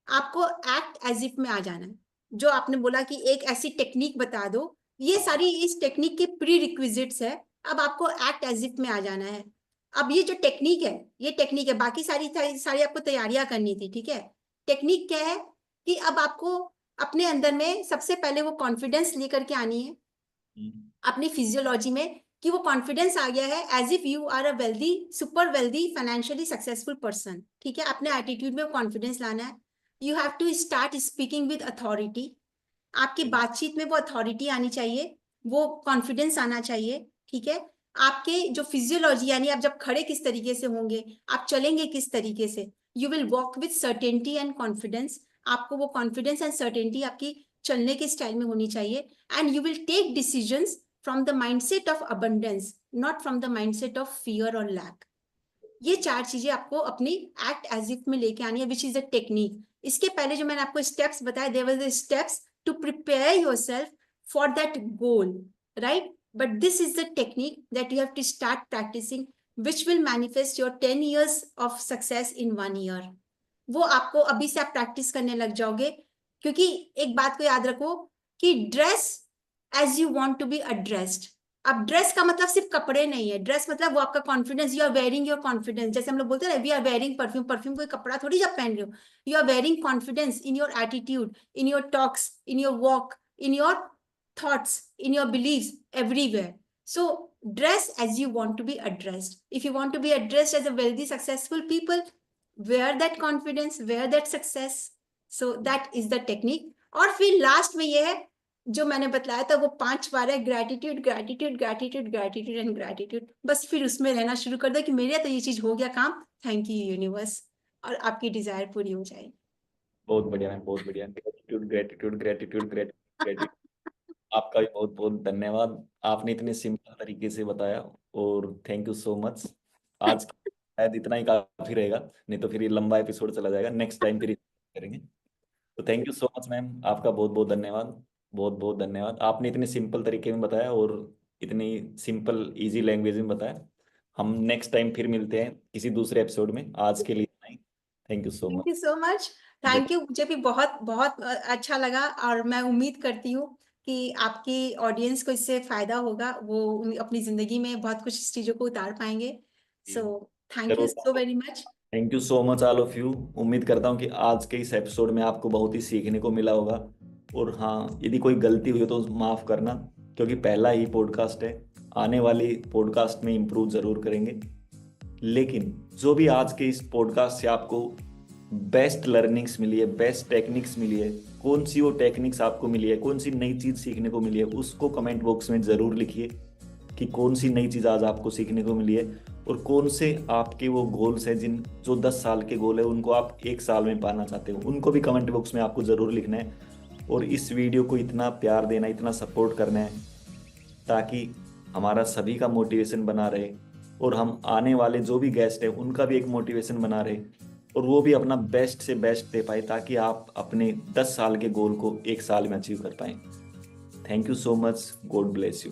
आपको एक्ट एज इफ में आ जाना है, जो आपने बोला कि एक ऐसी टेक्निक बता दो, ये सारी इस टेक्निक के प्री रिक्विजिट्स है, अब आपको एक्ट एज इफ में आ जाना है। अब ये जो टेक्निक है, ये टेक्निक है, बाकी सारी सारी आपको तैयारियां करनी थी, ठीक है। टेक्निक क्या है कि अब आपको अपने अंदर में सबसे पहले वो कॉन्फिडेंस लेकर के आनी है अपनी फिजियोलॉजी में, कि वो कॉन्फिडेंस आ गया है as if you are a wealthy, super wealthy, financially successful person, ठीक है, अपने एटीट्यूड में वो कॉन्फिडेंस लाना है। You have to start speaking with authority, आपकी बातचीत में वो अथॉरिटी आनी चाहिए, वो कॉन्फिडेंस आना चाहिए, ठीक है। आपके जो फिजियोलॉजी, यानी आप जब खड़े किस तरीके से होंगे, आप चलेंगे किस तरीके से, you will walk with certainty and confidence, आपको वो कॉन्फिडेंस एंड सर्टेनिटी आपकी चलने के स्टाइल में होनी चाहिए। And you will take decisions from the mindset of abundance, not from the mindset of fear और लैक। ये 4 चीजें आपको अपनी एक्ट एज इफ में लेके आनी है, विच इज अ टेक्निक। इसके पहले जो मैंने आपको स्टेप्स बताए, there were the steps to prepare yourself for that goal, right, but this is the technique that you have to start practising, which will manifest your 10 years of success in 1 year। वो आपको अभी से आप practice करने लग जाओगे, क्योंकि एक बात को याद रखो कि dress as you want to be addressed. अब ड्रेस का मतलब सिर्फ कपड़े नहीं है, ड्रेस मतलब वो आपका confidence, you are wearing your confidence, जैसे हम लोग बोलते हैं we are wearing perfume, perfume कोई कपड़ा थोड़ी जब पहन रहे हो, you are wearing confidence in your attitude, in your talks, in your walk, in your thoughts, in your believes, everywhere. So dress as you want to be addressed. If you want to be addressed as a wealthy, successful people, wear that confidence, wear that success. So that is the technique. और फिर last में ये है जो मैंने बताया था, वो 5 बार है, gratitude, gratitude, gratitude, gratitude and gratitude. बस फिर उसमें रहना शुरू कर दो कि मेरे तो ये चीज हो गया काम, थैंक यू यूनिवर्स, और आपकी डिजायर पूरी हो जाएगी। बहुत बढ़िया मैम, बहुत बढ़िया। Gratitude gratitude gratitude gratitude. आपका भी बहुत बहुत धन्यवाद, आपने इतने सिंपल तरीके से बताया, और थैंक यू सो मच। आज शायद इतना ही काफी रहेगा, नहीं तो फिर ये लंबा एपिसोड चला जाएगा, नेक्स्ट टाइम फिर करेंगे। तो thank you so much ma'am, आपका बहुत बहुत धन्यवाद, बहुत बहुत धन्यवाद। आपने इतने सिंपल तरीके में बताया और इतनी सिंपल इजी लैंग्वेज में बताया। हम नेक्स्ट टाइम फिर मिलते हैं किसी दूसरे एपिसोड में, आज के लिए नहीं। Thank you so thank much. You so much. Thank you, मुझे भी बहुत बहुत अच्छा लगा, और मैं उम्मीद करती हूँ कि आपकी ऑडियंस को इससे फायदा होगा, वो अपनी जिंदगी में बहुत कुछ इस चीजों को उतार पाएंगे। सो थैंक यू जरूर, so very much. Thank you so much all of you. उम्मीद करता हूँ कि आज के इस एपिसोड में आपको बहुत ही सीखने को मिला होगा। और हाँ, यदि कोई गलती हुई तो माफ़ करना, क्योंकि पहला ही पॉडकास्ट है, आने वाली पॉडकास्ट में इम्प्रूव ज़रूर करेंगे। लेकिन जो भी आज के इस पॉडकास्ट से आपको बेस्ट लर्निंग्स मिली है, बेस्ट टेक्निक्स मिली है, कौन सी वो टेक्निक्स आपको मिली है, कौन सी नई चीज़ सीखने को मिली है, उसको कमेंट बॉक्स में ज़रूर लिखिए कि कौन सी नई चीज़ आज आपको सीखने को मिली है, और कौन से आपके वो गोल्स हैं जो 10 साल के गोल है उनको आप 1 साल में पाना चाहते हो, उनको भी कमेंट बॉक्स में आपको ज़रूर लिखना है। और इस वीडियो को इतना प्यार देना, इतना सपोर्ट करना है, ताकि हमारा सभी का मोटिवेशन बना रहे, और हम आने वाले जो भी गेस्ट है उनका भी एक मोटिवेशन बना रहे और वो भी अपना बेस्ट से बेस्ट दे पाए, ताकि आप अपने 10 साल के गोल को 1 साल में अचीव कर पाए। Thank you so much. God bless you.